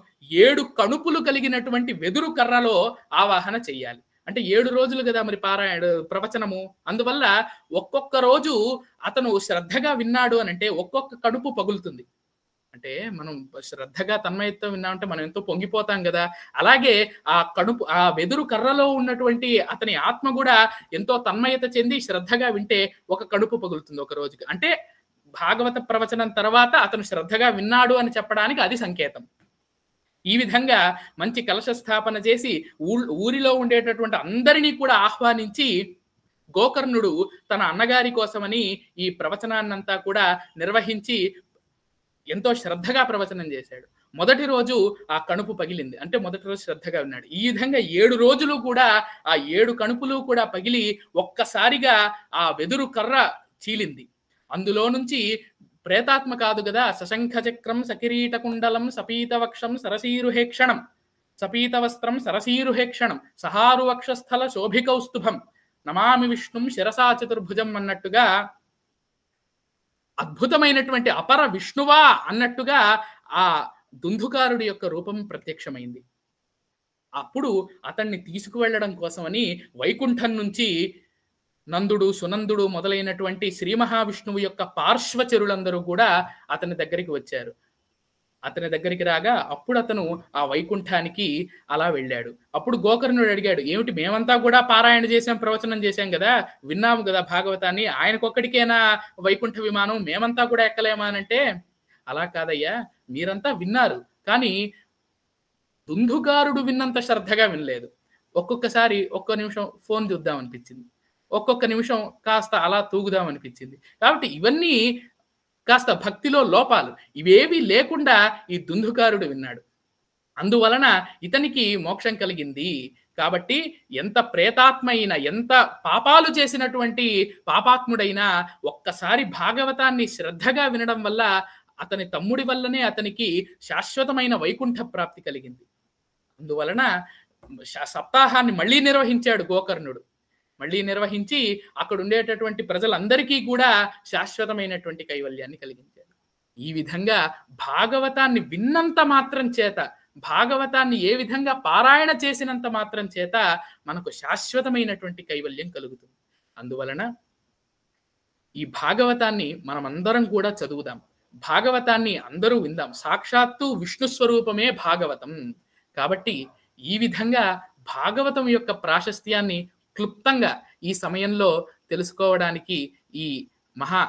F: 7 కణుపులు కలిగినటువంటి వెదురు కర్రలో ఆవాహన చెయ్యాలి. అంటే 7 రోజులు కదా మరి ప్రవచనము. అందువల్ల ఒక్కొక్క రోజు అతను శ్రద్ధగా విన్నాడు అని అంటే ఒక్కొక్క కడుపు పగులుతుంది. అంటే మనం శ్రద్ధగా తన్మయత్వం విన్నామంటే మనం ఎంతో పొంగిపోతాం కదా. అలాగే ఆ వెదురు కర్రలో ఉన్నటువంటి అతని ఆత్మ కూడా ఎంతో తన్మయత చెంది శ్రద్ధగా వింటే ఒక కడుపు పగులుతుంది ఒక రోజుకి. అంటే భాగవత ప్రవచనం తర్వాత అతను శ్రద్ధగా విన్నాడు అని చెప్పడానికి అది సంకేతం. ఈ విధంగా మంచి కలశ స్థాపన చేసి ఊరిలో ఉండేటటువంటి అందరినీ కూడా ఆహ్వానించి గోకర్ణుడు తన అన్నగారి కోసమని ఈ ప్రవచనాన్నంతా కూడా నిర్వహించి ఎంతో శ్రద్ధగా ప్రవచనం చేశాడు. మొదటి రోజు ఆ కణుపు పగిలింది, అంటే మొదటి రోజు శ్రద్ధగా ఉన్నాడు. ఈ విధంగా 7 రోజులు కూడా ఆ 7 కణుపులు కూడా పగిలి ఒక్కసారిగా ఆ వెదురు కర్ర చీలింది. అందులో నుంచి ప్రేతాత్మ కాదు కదా, సశంఖ చక్రం సకిరీట కుండలం సపీతవక్షం సరసీరుహేక్షణం సపీతవస్త్రం సరసీరుహేక్షణం సహారు వక్షస్థల శోభికౌస్తుభం నమామి విష్ణుం శిరసా చతుర్భుజం అన్నట్టుగా అద్భుతమైనటువంటి అపర విష్ణువా అన్నట్టుగా ఆ దుందుకారుడి యొక్క రూపం ప్రత్యక్షమైంది. అప్పుడు అతన్ని తీసుకువెళ్ళడం కోసమని వైకుంఠం నుంచి నందుడు, సునందుడు మొదలైనటువంటి శ్రీ మహావిష్ణువు యొక్క పార్శ్వచరులందరూ కూడా అతని దగ్గరికి వచ్చారు. అతని దగ్గరికి రాగా అప్పుడు అతను ఆ వైకుంఠానికి అలా వెళ్ళాడు. అప్పుడు గోకర్ణుడు అడిగాడు, ఏమిటి మేమంతా కూడా పారాయణ చేసాం, ప్రవచనం చేశాం కదా, విన్నాము కదా భాగవతాన్ని, ఆయనకొక్కడికేనా వైకుంఠ విమానం, మేమంతా కూడా ఎక్కలేమా అంటే, అలా కాదయ్యా, మీరంతా విన్నారు కానీ దుందుకారుడు విన్నంత శ్రద్ధగా వినలేదు. ఒక్కొక్కసారి ఒక్క నిమిషం ఫోన్ చూద్దాం అనిపించింది, ఒక్కొక్క నిమిషం కాస్త అలా తూగుదాం అనిపించింది. కాబట్టి ఇవన్నీ కాస్త భక్తిలో లోపాలు. ఇవేవి లేకుండా ఈ దుందుకారుడు విన్నాడు. అందువలన ఇతనికి మోక్షం కలిగింది. కాబట్టి ఎంత ప్రేతాత్మ అయినా, ఎంత పాపాలు చేసినటువంటి పాపాత్ముడైనా ఒక్కసారి భాగవతాన్ని శ్రద్ధగా వినడం వల్ల అతని తమ్ముడి వల్లనే అతనికి శాశ్వతమైన వైకుంఠ ప్రాప్తి కలిగింది. అందువలన సప్తాహాన్ని మళ్ళీ నిర్వహించాడు గోకర్ణుడు. మళ్ళీ నిర్వహించి అక్కడ ఉండేటటువంటి ప్రజలందరికీ కూడా శాశ్వతమైనటువంటి కైవల్యాన్ని కలిగించాడు. ఈ విధంగా భాగవతాన్ని విన్నంత మాత్రం చేత, భాగవతాన్ని ఏ విధంగా పారాయణ చేసినంత మాత్రం చేత మనకు శాశ్వతమైనటువంటి కైవల్యం కలుగుతుంది. అందువలన ఈ భాగవతాన్ని మనమందరం కూడా చదువుదాం, భాగవతాన్ని అందరూ విందాం. సాక్షాత్తు విష్ణు స్వరూపమే భాగవతం. కాబట్టి ఈ విధంగా భాగవతం యొక్క ప్రాశస్త్యాన్ని క్లుప్తంగా ఈ సమయంలో తెలుసుకోవడానికి ఈ మహా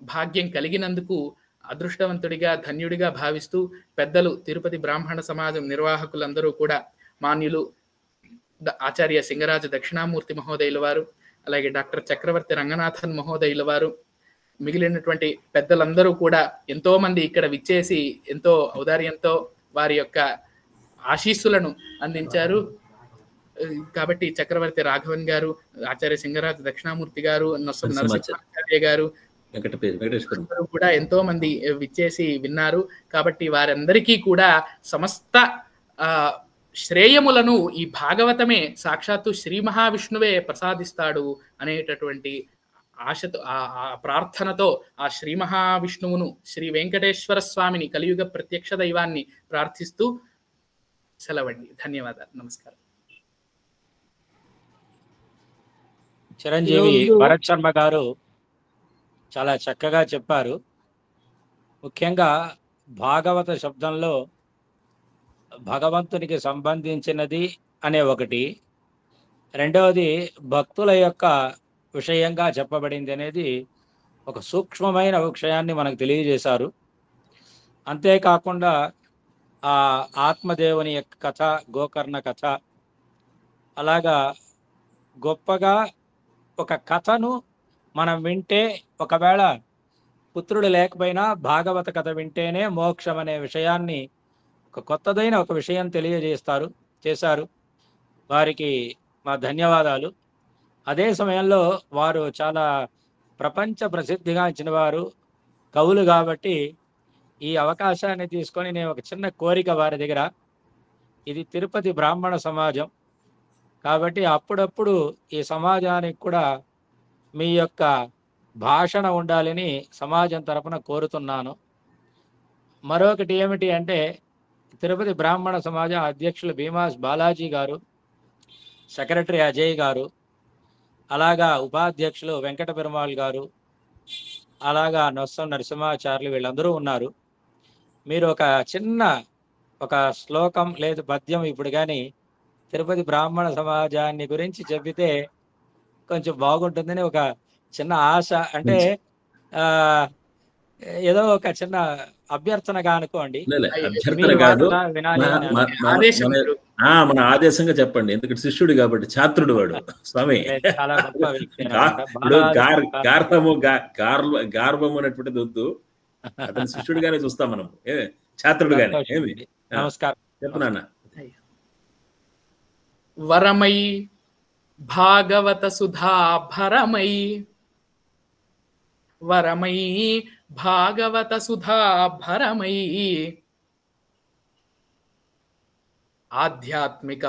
F: భాగ్యం కలిగినందుకు అదృష్టవంతుడిగా, ధన్యుడిగా భావిస్తూ పెద్దలు తిరుపతి బ్రాహ్మణ సమాజం నిర్వాహకులందరూ కూడా మాన్యులు ఆచార్య సింగరాజ దక్షిణామూర్తి మహోదయుల వారు, అలాగే డాక్టర్ చక్రవర్తి రంగనాథన్ మహోదయుల వారు, మిగిలినటువంటి పెద్దలందరూ కూడా ఎంతో మంది ఇక్కడ విచ్చేసి ఎంతో ఔదార్యంతో వారి యొక్క ఆశీస్సులను అందించారు. కాబట్టి చక్రవర్తి రాఘవన్ గారు, ఆచార్య సింగరాజ దక్షిణామూర్తి గారు, నరసింహాచార్య గారు కూడా ఎంతో మంది విచ్చేసి విన్నారు. కాబట్టి వారందరికీ కూడా సమస్త శ్రేయములను ఈ భాగవతమే సాక్షాత్తు శ్రీ మహావిష్ణువే ప్రసాదిస్తాడు అనేటటువంటి ఆశతో, ఆ ప్రార్థనతో ఆ శ్రీ మహావిష్ణువును, శ్రీ వెంకటేశ్వర స్వామిని, కలియుగ ప్రత్యక్ష దైవాన్ని ప్రార్థిస్తూ సెలవండి. ధన్యవాదాలు. నమస్కారం.
A: చిరంజీవి భరత్ శర్మ గారు చాలా చక్కగా చెప్పారు. ముఖ్యంగా భాగవత శబ్దంలో భగవంతునికి సంబంధించినది అనే ఒకటి, రెండవది భక్తుల యొక్క విషయంగా చెప్పబడింది అనేది ఒక సూక్ష్మమైన విషయాన్ని మనకు తెలియజేశారు. అంతేకాకుండా ఆ ఆత్మదేవుని యొక్క కథ, గోకర్ణ కథ, అలాగా గొప్పగా ఒక కథను మనం వింటే, ఒకవేళ పుత్రుడు లేకపోయినా భాగవత కథ వింటేనే మోక్షం అనే విషయాన్ని ఒక కొత్తదైన ఒక విషయం చేశారు. వారికి మా ధన్యవాదాలు. అదే సమయంలో వారు చాలా ప్రపంచ ప్రసిద్ధిగాంచిన వారు, కవులు కాబట్టి ఈ అవకాశాన్ని తీసుకొని నేను ఒక చిన్న కోరిక వారి దగ్గర, ఇది తిరుపతి బ్రాహ్మణ సమాజం కాబట్టి అప్పుడప్పుడు ఈ సమాజానికి కూడా మీ యొక్క భాషణ ఉండాలని సమాజం తరపున కోరుతున్నాను. మరొకటి ఏమిటి అంటే, తిరుపతి బ్రాహ్మణ సమాజం అధ్యక్షులు భీమాస్ బాలాజీ గారు, సెక్రటరీ అజయ్ గారు, అలాగా ఉపాధ్యక్షులు వెంకట పెరుమాళ్ గారు, అలాగా నొస్సం నరసింహాచార్యులు, వీళ్ళందరూ ఉన్నారు. మీరు ఒక చిన్న ఒక శ్లోకం లేదు పద్యం ఇప్పుడు కానీ తిరుపతి బ్రాహ్మణ సమాజాన్ని గురించి చెప్పితే కొంచెం బాగుంటుందని ఒక చిన్న ఆశ. అంటే ఏదో ఒక చిన్న అభ్యర్థనగా అనుకోండి.
E: అభ్యర్థన కాదు, మన ఆదేశంగా చెప్పండి. ఎందుకంటే శిష్యుడు కాబట్టి, ఛాత్రుడు వాడు స్వామి.
A: చాలా గొప్ప వ్యక్తి.
E: గార్భము అనేటువంటిది వద్దు, అతని శిష్యుడిగానే చూస్తాం మనం, ఛాత్రుడుగానే. ఏమి
A: నమస్కారం
E: చెప్పు నాన్న.
F: వరమై భాగవత సుధాభరమై, వరమై భాగవత సుధాభరమై, ఆధ్యాత్మిక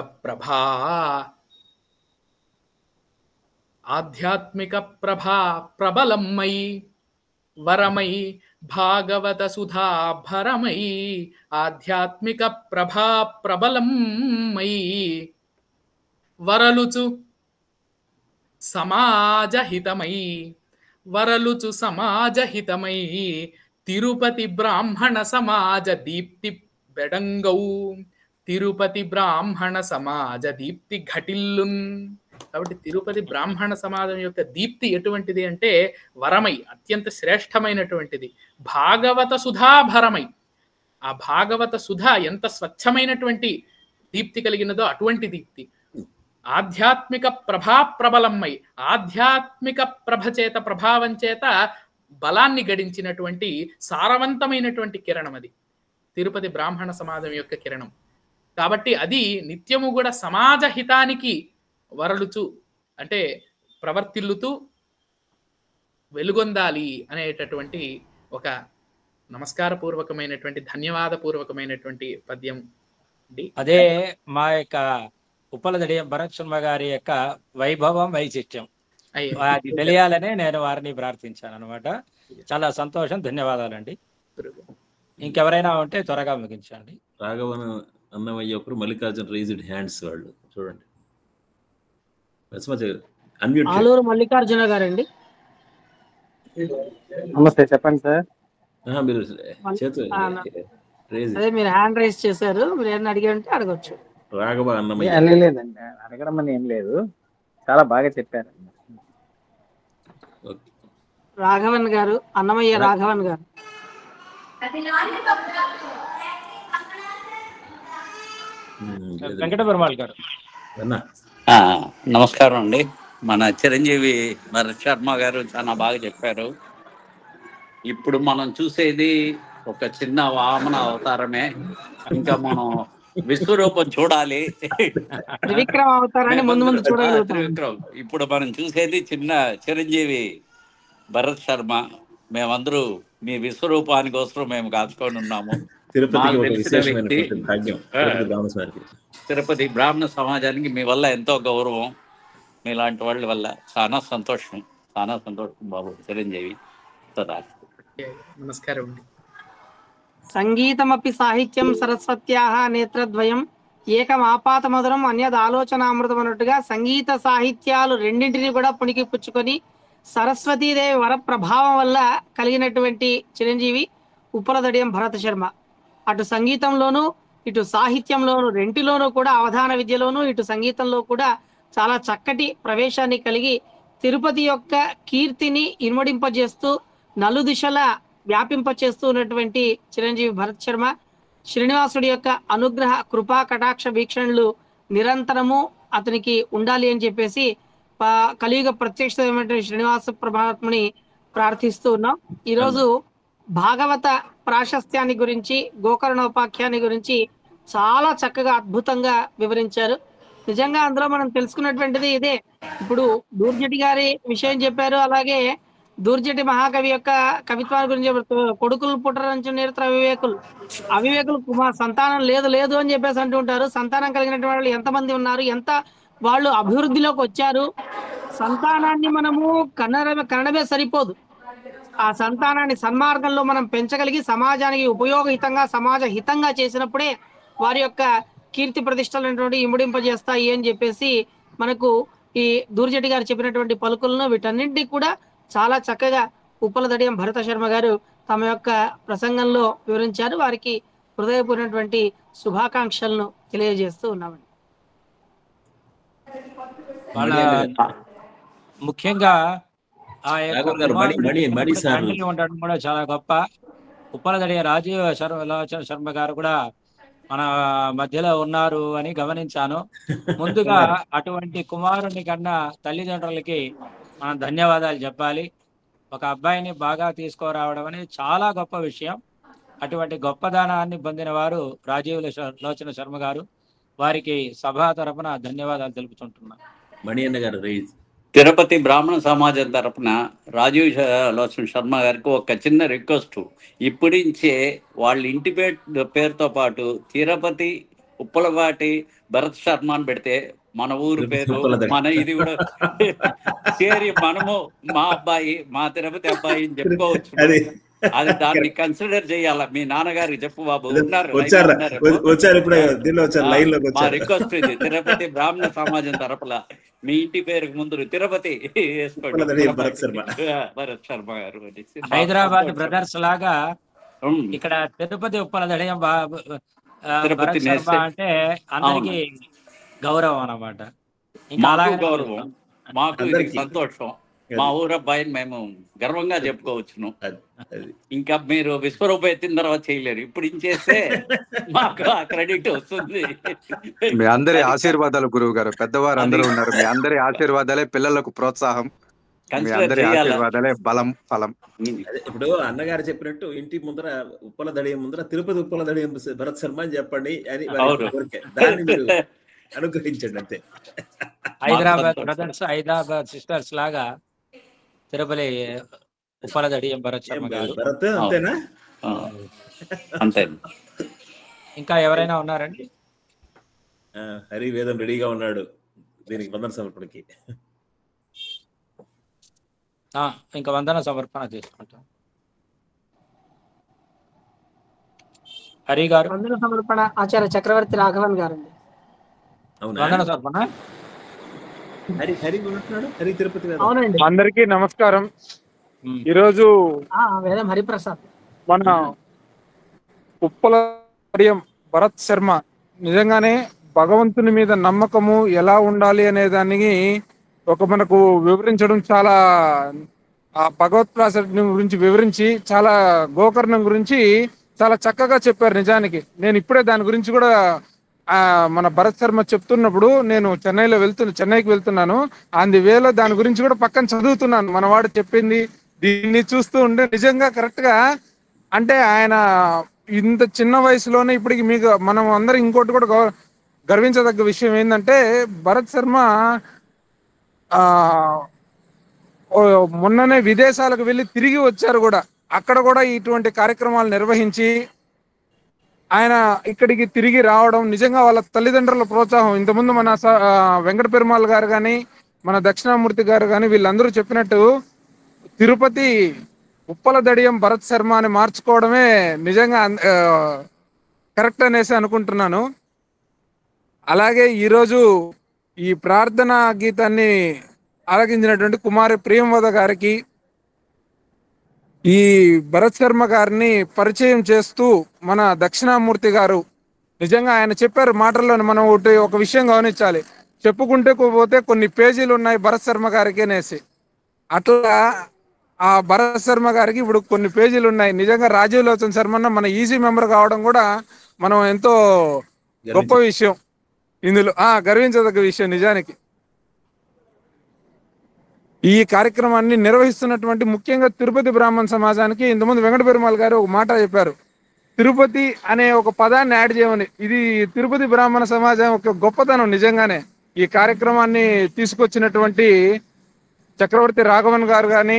F: ప్రభా ప్రబలమై, వరమై భాగవత సుధాభరమై, ఆధ్యాత్మిక ప్రభా ప్రబలమై, వరలుచు సమాజహితమై, వరలుచు సమాజహితమై, తిరుపతి బ్రాహ్మణ సమాజ దీప్తి బెడంగౌ, తిరుపతి బ్రాహ్మణ సమాజ దీప్తి ఘటిల్లున్. కాబట్టి తిరుపతి బ్రాహ్మణ సమాజం యొక్క దీప్తి ఎటువంటిది అంటే వరమై, అత్యంత శ్రేష్టమైనటువంటిది. భాగవత సుధాభరమై, ఆ భాగవత సుధ ఎంత స్వచ్ఛమైనటువంటి దీప్తి కలిగినదో అటువంటి దీప్తి. ఆధ్యాత్మిక ప్రభాప్రబలమై, ఆధ్యాత్మిక ప్రభ చేత, ప్రభావం చేత బలాన్ని గడించినటువంటి సారవంతమైనటువంటి కిరణం అది తిరుపతి బ్రాహ్మణ సమాజం యొక్క కిరణం. కాబట్టి అది నిత్యము కూడా సమాజ హితానికి వరలుచు, అంటే ప్రవర్తిల్లుతూ వెలుగొందాలి అనేటటువంటి ఒక నమస్కారపూర్వకమైనటువంటి, ధన్యవాదపూర్వకమైనటువంటి పద్యం.
A: అదే మా యొక్క ఉప్పలదడియం భరత్ శర్మ గారి యొక్క వైభవం, వైశిష్ట్యం అది తెలియాలనే నేను వారిని ప్రార్థించాను అనమాట. చాలా సంతోషం, ధన్యవాదాలండి. ఇంకెవరైనా ఉంటే త్వరగా ముగించండి.
E: రాఘవన్ అన్నమయ్య ఒకరు, మల్లికార్జున రైజ్డ్ హ్యాండ్స్ వాళ్ళు చూడండి.
B: ఆలూరు మల్లికార్జున గారండి.
G: నమస్తే, చెప్పండి సార్.
E: మీరు
B: అదే మీరు హ్యాండ్ రైజ్ చేశారు, మీరు ఏమైనా అడిగి ఉంటే అడగొచ్చు.
E: రాఘవ అన్నమయ్య.
G: లేదండి, అడగడం అని ఏం లేదు, చాలా బాగా చెప్పారు.
B: రాఘవన్ గారు, అన్నమయ్య రాఘవన్ గారు.
A: వెంకట పెరుమాళ్ గారు.
C: నమస్కారం అండి. మన చిరంజీవి భరత్ శర్మ గారు చాలా బాగా చెప్పారు. ఇప్పుడు మనం చూసేది ఒక చిన్న వామన అవతారమే, ఇంకా మనం విశ్వరూపం చూడాలి.
B: త్రివిక్రమ అవతారాన్ని ముందు ముందు చూడగలుగుతాం.
C: ఇప్పుడు మనం చూసేది చిన్న చిరంజీవి భరత్ శర్మ. మేమందరూ మీ విశ్వరూపాని కోసం మేము కాచుకొని ఉన్నాము. తిరుపతి బ్రాహ్మణ సమాజానికి మీ వల్ల ఎంతో గౌరవం, మీలాంటి వాళ్ళ వల్ల చాలా సంతోషం, చాలా సంతోషం బాబు చిరంజీవి.
F: నమస్కారం అండి.
B: సంగీతమపి సాహిత్యం సరస్వత్యాః నేత్రద్వయం ఏకమాపాత మధురం అన్యద్ ఆలోచనామృతం అన్నట్టుగా సంగీత సాహిత్యాలు రెండింటినీ కూడా పుణికి పుచ్చుకొని సరస్వతీదేవి వర ప్రభావం వల్ల కలిగినటువంటి చిరంజీవి ఉప్పలదడియం భరత్ శర్మ. అటు సంగీతంలోనూ ఇటు సాహిత్యంలోనూ రెంటిలోనూ కూడా అవధాన విద్యలోనూ ఇటు సంగీతంలో కూడా చాలా చక్కటి ప్రవేశాన్ని కలిగి తిరుపతి యొక్క కీర్తిని ఇనుమడింపజేస్తూ నలుదిశల వ్యాపింపచేస్తూ ఉన్నటువంటి చిరంజీవి భరత్ శర్మ, శ్రీనివాసుడి యొక్క అనుగ్రహ కృపా కటాక్ష వీక్షణలు నిరంతరము అతనికి ఉండాలి అని చెప్పేసి కలియుగ ప్రత్యక్షమైనటువంటి శ్రీనివాస పరమాత్మని ప్రార్థిస్తూ ఉన్నాం. ఈరోజు భాగవత ప్రాశస్త్యాన్ని గురించి, గోకర్ణోపాఖ్యాన్ని గురించి చాలా చక్కగా అద్భుతంగా వివరించారు. నిజంగా అందులో మనం తెలుసుకున్నటువంటిది ఇదే. ఇప్పుడు దూర్జటి గారి విషయం చెప్పారు, అలాగే దూర్జటి మహాకవి యొక్క కవిత్వాన్ని గురించి కొడుకులు పుట్టరంచు నేర్త్ర అవివేకులు సంతానం లేదు అని చెప్పేసి అంటుంటారు. సంతానం కలిగినటువంటి వాళ్ళు ఎంతమంది ఉన్నారు, ఎంత వాళ్ళు అభివృద్ధిలోకి వచ్చారు. సంతానాన్ని మనము కన్నడమే సరిపోదు. ఆ సంతానాన్ని సన్మార్గంలో మనం పెంచగలిగి సమాజానికి ఉపయోగహితంగా, సమాజ హితంగా చేసినప్పుడే వారి యొక్క కీర్తి ప్రతిష్టలు ఇముడింపజేస్తాయి అని చెప్పేసి మనకు ఈ దూర్జటి గారు చెప్పినటువంటి పలుకులను వీటన్నింటినీ కూడా చాలా చక్కగా ఉప్పలదడియం భరత శర్మ గారు తమ యొక్క ప్రసంగంలో వివరించారు. వారికి హృదయపూర్వకమైనటువంటి శుభాకాంక్షలను తెలియజేస్తూ ఉన్నామండి.
A: ముఖ్యంగా ఆ యొక్క ఉండడం కూడా చాలా గొప్ప. ఉప్పలదడియ రాజీవ్ శర్మ గారు కూడా మన మధ్యలో ఉన్నారు అని గమనించాను. ముందుగా అటువంటి కుమారుని కన్నా తల్లిదండ్రులకి మనం ధన్యవాదాలు చెప్పాలి. ఒక అబ్బాయిని బాగా తీసుకురావడం అనేది చాలా గొప్ప విషయం. అటువంటి గొప్పదానాన్ని పొందిన వారు రాజీవ్ లోచన శర్మ గారు. వారికి సభా తరపున ధన్యవాదాలు తెలుపుతుంటున్నాను.
E: మణి అన్న గారు
C: తిరుపతి బ్రాహ్మణ సమాజం తరపున రాజీవ్ లోచన శర్మ గారికి ఒక చిన్న రిక్వెస్ట్. ఇప్పుడించే వాళ్ళ ఇంటి పేరుతో పాటు తిరుపతి ఉప్పలవాటి భరత్ శర్మ అని పెడితే మన ఊరు పేరు, మన ఇది కూడా చేరి మనము మా అబ్బాయి, మా తిరుపతి అబ్బాయి అని చెప్పుకోవచ్చు. అది దాన్ని కన్సిడర్ చేయాలా. మీ నాన్నగారికి చెప్పు బాబు. మా రిక్వెస్ట్ ఇది. తిరుపతి బ్రాహ్మణ సమాజం తరపున మీ ఇంటి పేరుకు ముందు తిరుపతి వేసుకోండి, భరత్ శర్మ గారు.
A: హైదరాబాద్ బ్రదర్స్ లాగా ఇక్కడ తిరుపతి ఉప్పలదడియం భరత్ శర్మ అంటే అందరికి గౌరవం అన్నమాట. ఇంకా
C: గౌరవం, మాకు సంతోషం. మా ఊరు అబ్బాయిని మేము గర్వంగా చెప్పుకోవచ్చును. ఇంకా మీరు విశ్వరూపం ఎత్తిన తర్వాత చేయలేరు. ఇప్పుడు చేస్తే మాకు ఆ క్రెడిట్ వస్తుంది.
H: మీ అందరి ఆశీర్వాదాలు గురువు గారు, పెద్దవారు అందరూ ఉన్నారు. మీ అందరి ఆశీర్వాదాలే పిల్లలకు ప్రోత్సాహం, మీ అందరి ఆశీర్వాదాలే బలం ఫలం.
E: ఇప్పుడు అన్నగారు చెప్పినట్టు ఇంటి ముందర ఉప్పలదడియం ముందర తిరుపతి ఉప్పలదడియం భరత్ శర్మ అని చెప్పండి అని దాన్ని మీరు అనుగ్రహించండి అంతే.
A: హైదరాబాద్ బ్రదర్స్, హైదరాబాద్ సిస్టర్స్ లాగా తిరుపతి ఉప్పలదడియం భరత్ శర్మ గారు.
E: అంతేనా?
C: అంతే.
A: ఇంకా ఎవరైనా ఉన్నారండి?
E: హరి వేదం రెడీగా ఉన్నాడు దీనికి వందన సమర్పణకి.
A: ఇంకా వందన సమర్పణ చేసుకుంటాం. హరి గారు
B: వందన సమర్పణ ఆచార్య చక్రవర్తి రాఘవన్ గారు అండి.
A: వందన సమర్పణ.
I: అందరికీ నమస్కారం. ఈరోజు
B: హరిప్రసాద్
I: మన ఉప్పలదడియం భరత్ శర్మ నిజంగానే భగవంతుని మీద నమ్మకము ఎలా ఉండాలి అనే దాన్ని మనకు వివరించడం, చాలా ఆ భగవత్ ప్రాసక్తి గురించి వివరించి చాలా గోకర్ణం గురించి చాలా చక్కగా చెప్పారు. నిజానికి నేను ఇప్పుడే దాని గురించి కూడా మన భరత్ శర్మ చెప్తున్నప్పుడు నేను చెన్నైకి వెళ్తున్నాను. అందువేళ దాని గురించి కూడా పక్కన చదువుతున్నాను. మనవాడు చెప్పింది దీన్ని చూస్తూ ఉంటే నిజంగా కరెక్ట్ గా, అంటే ఆయన ఇంత చిన్న వయసులోనే ఇప్పటికి మీకు మనం అందరం ఇంకోటి కూడా గర్వించదగ్గ విషయం ఏంటంటే భరత్ శర్మ మొన్ననే విదేశాలకు వెళ్ళి తిరిగి వచ్చారు కూడా. అక్కడ కూడా ఇటువంటి కార్యక్రమాలు నిర్వహించి ఆయన ఇక్కడికి తిరిగి రావడం నిజంగా వాళ్ళ తల్లిదండ్రుల ప్రోత్సాహం. ఇంతకుముందు మన వెంకట పెరుమాళ్ గారు కానీ మన దక్షిణామూర్తి గారు కానీ వీళ్ళందరూ చెప్పినట్టు తిరుపతి ఉప్పలదడియం భరత్ శర్మ అని మార్చుకోవడమే నిజంగా కరెక్ట్ అనేసి అనుకుంటున్నాను. అలాగే ఈరోజు ఈ ప్రార్థనా గీతాన్ని ఆలకించినటువంటి కుమారి ప్రియంవద గారికి, ఈ భరత్ శర్మ గారిని పరిచయం చేస్తూ మన దక్షిణామూర్తి గారు నిజంగా ఆయన చెప్పారు మాటల్లో. మనం ఒక విషయం గమనించాలి, చెప్పుకుంటే పోతే కొన్ని పేజీలు ఉన్నాయి భరత్ శర్మ గారికి అనేసి. అట్లా ఆ భరత్ శర్మ గారికి ఇప్పుడు కొన్ని పేజీలు ఉన్నాయి. నిజంగా రాజీవ్ లోచన్ శర్మ మన ఈసీ మెంబర్ కావడం కూడా మనం ఎంతో గొప్ప విషయం, ఇందులో గర్వించదగ్గ విషయం. నిజానికి ఈ కార్యక్రమాన్ని నిర్వహిస్తున్నటువంటి ముఖ్యంగా తిరుపతి బ్రాహ్మణ సమాజానికి ఇంతకుముందు వెంకట పెరుమాళ్ గారు ఒక మాట చెప్పారు, తిరుపతి అనే ఒక పదాన్ని యాడ్ చేయమని. ఇది తిరుపతి బ్రాహ్మణ సమాజం ఒక గొప్పతనం. నిజంగానే ఈ కార్యక్రమాన్ని తీసుకొచ్చినటువంటి చక్రవర్తి రాఘవన్ గారు కానీ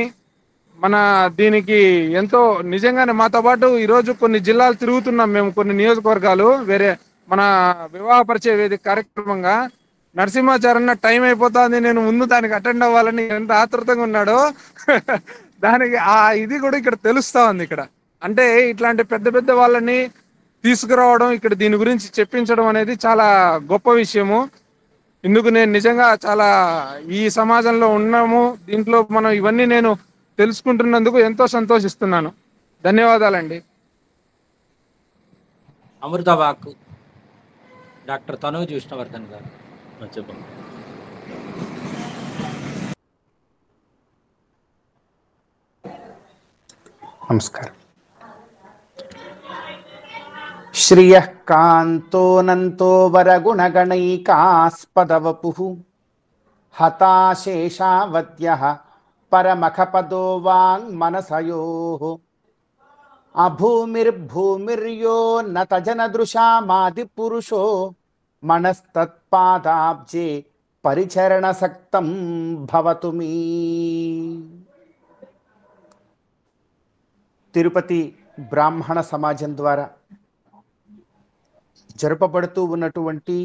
I: మన దీనికి ఎంతో నిజంగానే మాతో పాటు ఈరోజు కొన్ని జిల్లాలు తిరుగుతున్నాం మేము, కొన్ని నియోజకవర్గాలు వేరే మన వివాహ పరిచయ వేదిక కార్యక్రమంగా. నరసింహాచార్య టైం అయిపోతుంది, నేను ముందు దానికి అటెండ్ అవ్వాలని ఎంత ఆతృతంగా ఉన్నాడో దానికి ఇది కూడా ఇక్కడ తెలుస్తా ఉంది. ఇక్కడ అంటే ఇట్లాంటి పెద్ద పెద్ద వాళ్ళని తీసుకురావడం, ఇక్కడ దీని గురించి చెప్పించడం అనేది చాలా గొప్ప విషయము. ఇందుకు నేను నిజంగా చాలా ఈ సమాజంలో ఉన్నాము, దీంట్లో మనం ఇవన్నీ నేను తెలుసుకుంటున్నందుకు ఎంతో సంతోషిస్తున్నాను. ధన్యవాదాలండి.
A: అమృతవాక్కు డాక్టర్ తనూజ్ విష్ణువర్ధన్ గారు
E: చెప్పండి.
J: నమస్కారం. శ్రియః కాంతోనంతో వరగుణగణైకాస్పదవపుః హతాశేషావద్యః పరమఖపదో వాంగ్మనసయోః అభూమిర్భూమిర్యో నతజనదృశామాదిపురుషో మనస్తత్పాదాబ్జే పరిచరణసక్తం భవతు మీ. తిరుపతి బ్రాహ్మణ సమాజం ద్వారా జరపబడుతూ ఉన్నటువంటి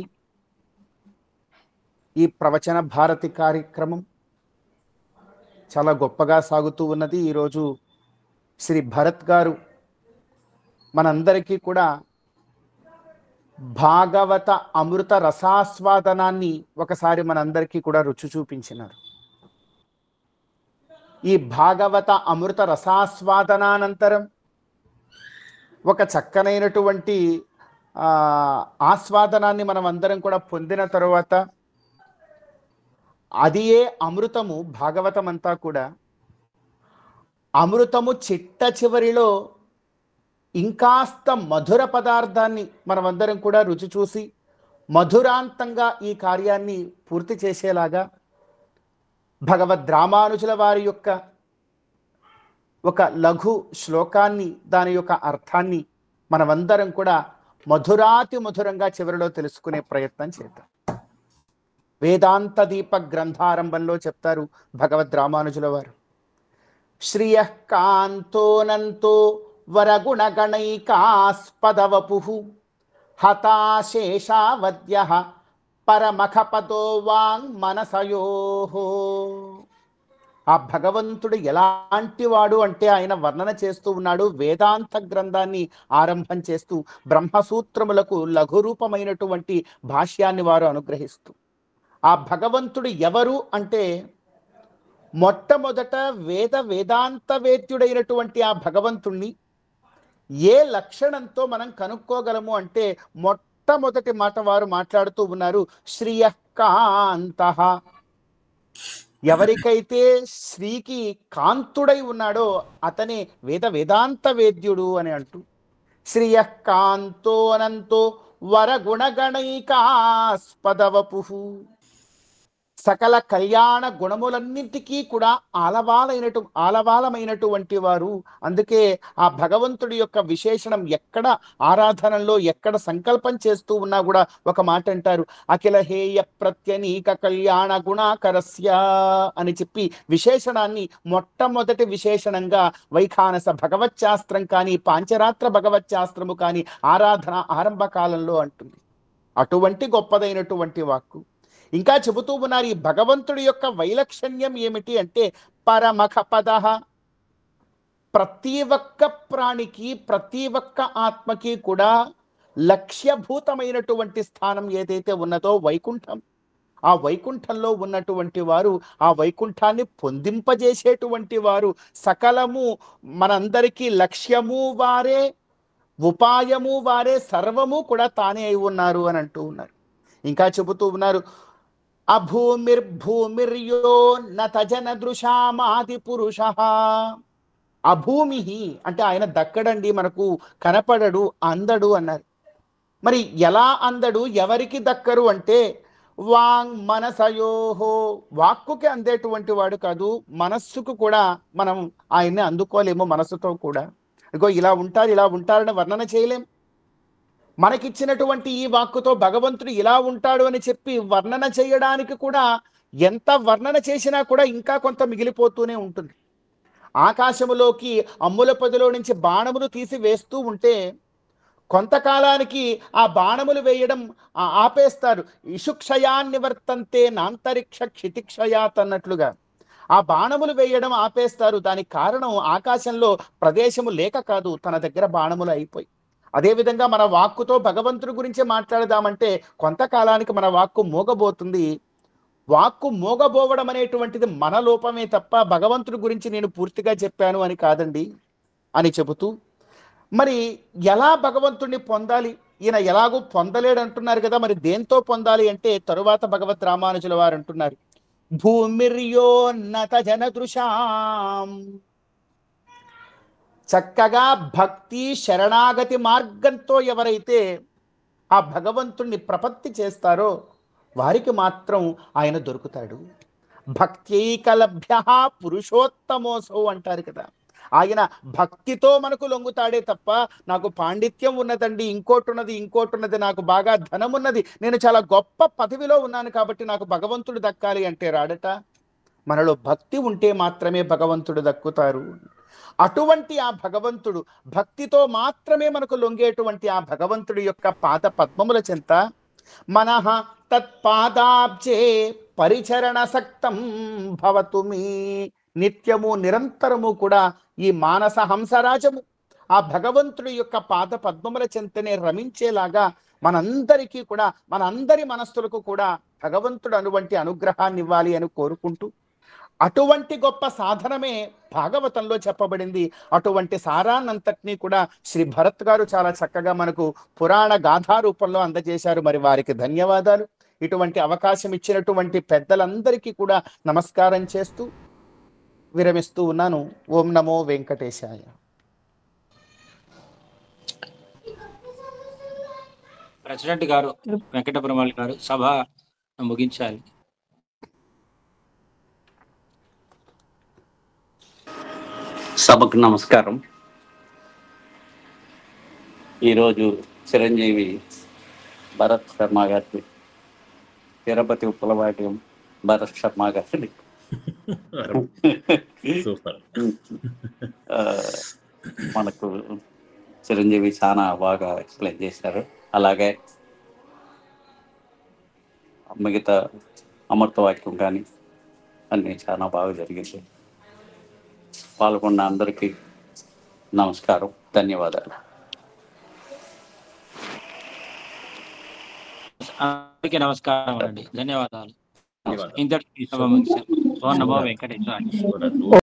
J: ఈ ప్రవచన భారతి కార్యక్రమం చాలా గొప్పగా సాగుతూ ఉన్నది. ఈరోజు శ్రీ భరత్ గారు మనందరికీ కూడా భాగవత అమృత రసాస్వాదనాన్ని ఒకసారి మనందరికీ కూడా రుచి చూపించినారు. ఈ భాగవత అమృత రసాస్వాదనానంతరం ఒక చక్కనైనటువంటి ఆస్వాదనాన్ని మనం అందరం కూడా పొందిన తరువాత అది ఏ అమృతము. భాగవతం అంతా కూడా అమృతము చిట్ట చివరిలో ఇంకాస్త మధుర పదార్థాన్ని మనమందరం కూడా రుచి చూసి మధురాంతంగా ఈ కార్యాన్ని పూర్తి చేసేలాగా భగవద్ రామానుజుల వారి యొక్క ఒక లఘు శ్లోకాన్ని, దాని యొక్క అర్థాన్ని మనమందరం కూడా మధురాతి మధురంగా చివరిలో తెలుసుకునే ప్రయత్నం చేద్దాం. వేదాంత దీప గ్రంథారంభంలో చెప్తారు భగవద్ రామానుజుల వారు, శ్రియః కాంతోనంతో వరగుణగణైకాస్పదవపుః హతాశేషావద్యః పరమఖపదో వాంగ్మనసయోః. ఆ భగవంతుడు ఎలాంటి వాడు అంటే ఆయన వర్ణన చేస్తూ ఉన్నాడు. వేదాంత గ్రంథాన్ని ఆరంభం చేస్తూ బ్రహ్మసూత్రములకు లఘురూపమైనటువంటి భాష్యాన్ని వారు అనుగ్రహిస్తూ, ఆ భగవంతుడు ఎవరు అంటే మొట్టమొదట వేదాంత వేద్యుడైనటువంటి ఆ భగవంతుణ్ణి ఏ లక్షణంతో మనం కనుక్కోగలము అంటే మొట్టమొదటి మాట వారు మాట్లాడుతూ ఉన్నారు, శ్రియః కాంతః. ఎవరికైతే శ్రీకి కాంతుడై ఉన్నాడో అతనే వేదాంత వేద్యుడు అని అంటూ, శ్రియః కాంతో అనంతో వరగుణగణైకాస్పదవపుః. సకల కళ్యాణ గుణములన్నింటికీ కూడా ఆలవాలమైనటువంటి వారు. అందుకే ఆ భగవంతుడి యొక్క విశేషణం ఎక్కడ ఆరాధనలో ఎక్కడ సంకల్పం చేస్తూ ఉన్నా కూడా ఒక మాట అంటారు, అఖిల హేయ ప్రత్యనీక కళ్యాణ గుణాకరస్య అని చెప్పి విశేషణాన్ని మొట్టమొదటి విశేషణంగా వైఖానస భగవచ్శాస్త్రం కానీ పాంచరాత్ర భగవచ్శాస్త్రము కానీ ఆరాధన ఆరంభ కాలంలో అంటుంది. అటువంటి గొప్పదైనటువంటి వాక్కు. ఇంకా చెబుతూ ఉన్నారు, ఈ భగవంతుడి యొక్క వైలక్షణ్యం ఏమిటి అంటే పరమఖపదః. ప్రతి ఒక్క ప్రాణికి, ప్రతి ఒక్క ఆత్మకి కూడా లక్ష్యభూతమైనటువంటి స్థానం ఏదైతే ఉన్నదో వైకుంఠం. ఆ వైకుంఠంలో ఉన్నటువంటి వారు, ఆ వైకుంఠాన్ని పొందింపజేసేటువంటి వారు, సకలము మనందరికీ లక్ష్యము వారే, ఉపాయము వారే, సర్వము కూడా తానే అయి ఉన్నారు అని అంటూ ఉన్నారు. ఇంకా చెబుతూ ఉన్నారు, అభూమిర్భూమిర్యో నతజన దృశామాది పురుష. అభూమి అంటే ఆయన దక్కడండి, మనకు కనపడడు, అందడు అన్నారు. మరి ఎలా అందడు, ఎవరికి దక్కరు అంటే వాంగ్ మనసయోహో, వాక్కుకి అందేటువంటి వాడు కాదు, మనస్సుకు కూడా మనం ఆయన్ని అందుకోలేము మనసుతో కూడా. ఇగో ఇలా ఉంటారు, ఇలా ఉంటారని వర్ణన చేయలేం. మనకిచ్చినటువంటి ఈ వాక్కుతో భగవంతుడు ఇలా ఉంటాడు అని చెప్పి వర్ణన చేయడానికి కూడా ఎంత వర్ణన చేసినా కూడా ఇంకా కొంత మిగిలిపోతూనే ఉంటుంది. ఆకాశములోకి అమ్ముల పొదిలో నుంచి బాణములు తీసి వేస్తూ ఉంటే కొంతకాలానికి ఆ బాణములు వేయడం ఆపేస్తారు. ఇషుక్షయాన్నివర్తంతే నాంతరిక్ష క్షితిక్షయాత్ అన్నట్లుగా ఆ బాణములు వేయడం ఆపేస్తారు. దానికి కారణం ఆకాశంలో ప్రదేశము లేక కాదు, తన దగ్గర బాణములు అయిపోయి. అదేవిధంగా మన వాక్కుతో భగవంతుడి గురించి మాట్లాడదామంటే కొంతకాలానికి మన వాక్కు మోగబోతుంది. వాక్కు మోగబోవడం అనేటువంటిది మన లోపమే తప్ప భగవంతుడి గురించి నేను పూర్తిగా చెప్పాను అని కాదండి అని చెబుతూ, మరి ఎలా భగవంతుడిని పొందాలి, ఈయన ఎలాగూ పొందలేడు అంటున్నారు కదా, మరి దేంతో పొందాలి అంటే తరువాత భగవత్ రామానుజుల వారు అంటున్నారు, భూమిర్యోన్నత జనదృశాం. చక్కగా భక్తి శరణాగతి మార్గంతో ఎవరైతే ఆ భగవంతుణ్ణి ప్రపత్తి చేస్తారో వారికి మాత్రం ఆయన దొరుకుతాడు. భక్త్యైకలభ్య పురుషోత్తమోసౌ అంటారు కదా, ఆయన భక్తితో మనకు లొంగుతాడే తప్ప నాకు పాండిత్యం ఉన్నదండి, ఇంకోటి ఉన్నది, నాకు బాగా ధనం ఉన్నది, నేను చాలా గొప్ప పదవిలో ఉన్నాను కాబట్టి నాకు భగవంతుడు దక్కాలి అంటే రాడట. మనలో భక్తి ఉంటే మాత్రమే భగవంతుడు దక్కుతారు. అటువంటి ఆ భగవంతుడు, భక్తితో మాత్రమే మనకు లొంగేటువంటి ఆ భగవంతుడి యొక్క పాద పద్మముల చెంత మనః తత్పాదాబ్జే పరిచరణ సక్తం భవతు మీ. నిత్యము నిరంతరము కూడా ఈ మానస హంసరాజము ఆ భగవంతుడి యొక్క పాద పద్మముల చెంతనే రమించేలాగా మనందరికీ కూడా, మనందరి మనస్సులకు కూడా భగవంతుడు అటువంటి అనుగ్రహాన్ని ఇవ్వాలి అని కోరుకుంటూ, అటువంటి గొప్ప సాధనమే భాగవతంలో చెప్పబడింది. అటువంటి సారాన్నంతటినీ కూడా శ్రీ భరత్ గారు చాలా చక్కగా మనకు పురాణ గాథా రూపంలో అందజేశారు. మరి వారికి ధన్యవాదాలు. ఇటువంటి అవకాశం ఇచ్చినటువంటి పెద్దలందరికీ కూడా నమస్కారం చేస్తూ విరమిస్తూ ఉన్నాను. ఓం నమో వెంకటేశాయ.
A: ప్రెసిడెంట్ గారు, వెంకటపరమల్ గారు, సభ ముగించాలి.
C: సభకు నమస్కారం. ఈరోజు చిరంజీవి భరత్ శర్మ గారి, తిరుపతి ఉప్పలవాటి భరత్ శర్మ గారి మనకు చిరంజీవి చాలా బాగా ఎక్స్ప్లెయిన్ చేశారు. అలాగే మిగతా అమృతవాక్యం కానీ అన్నీ చాలా బాగా జరిగింది. పాల్గొన్న అందరికీ నమస్కారం, ధన్యవాదాలు.
A: అందరికీ నమస్కారం అండి, ధన్యవాదాలు. ఇంతటికి సభ ముగిశాం. ఓం నమో వెంకటేశాయ.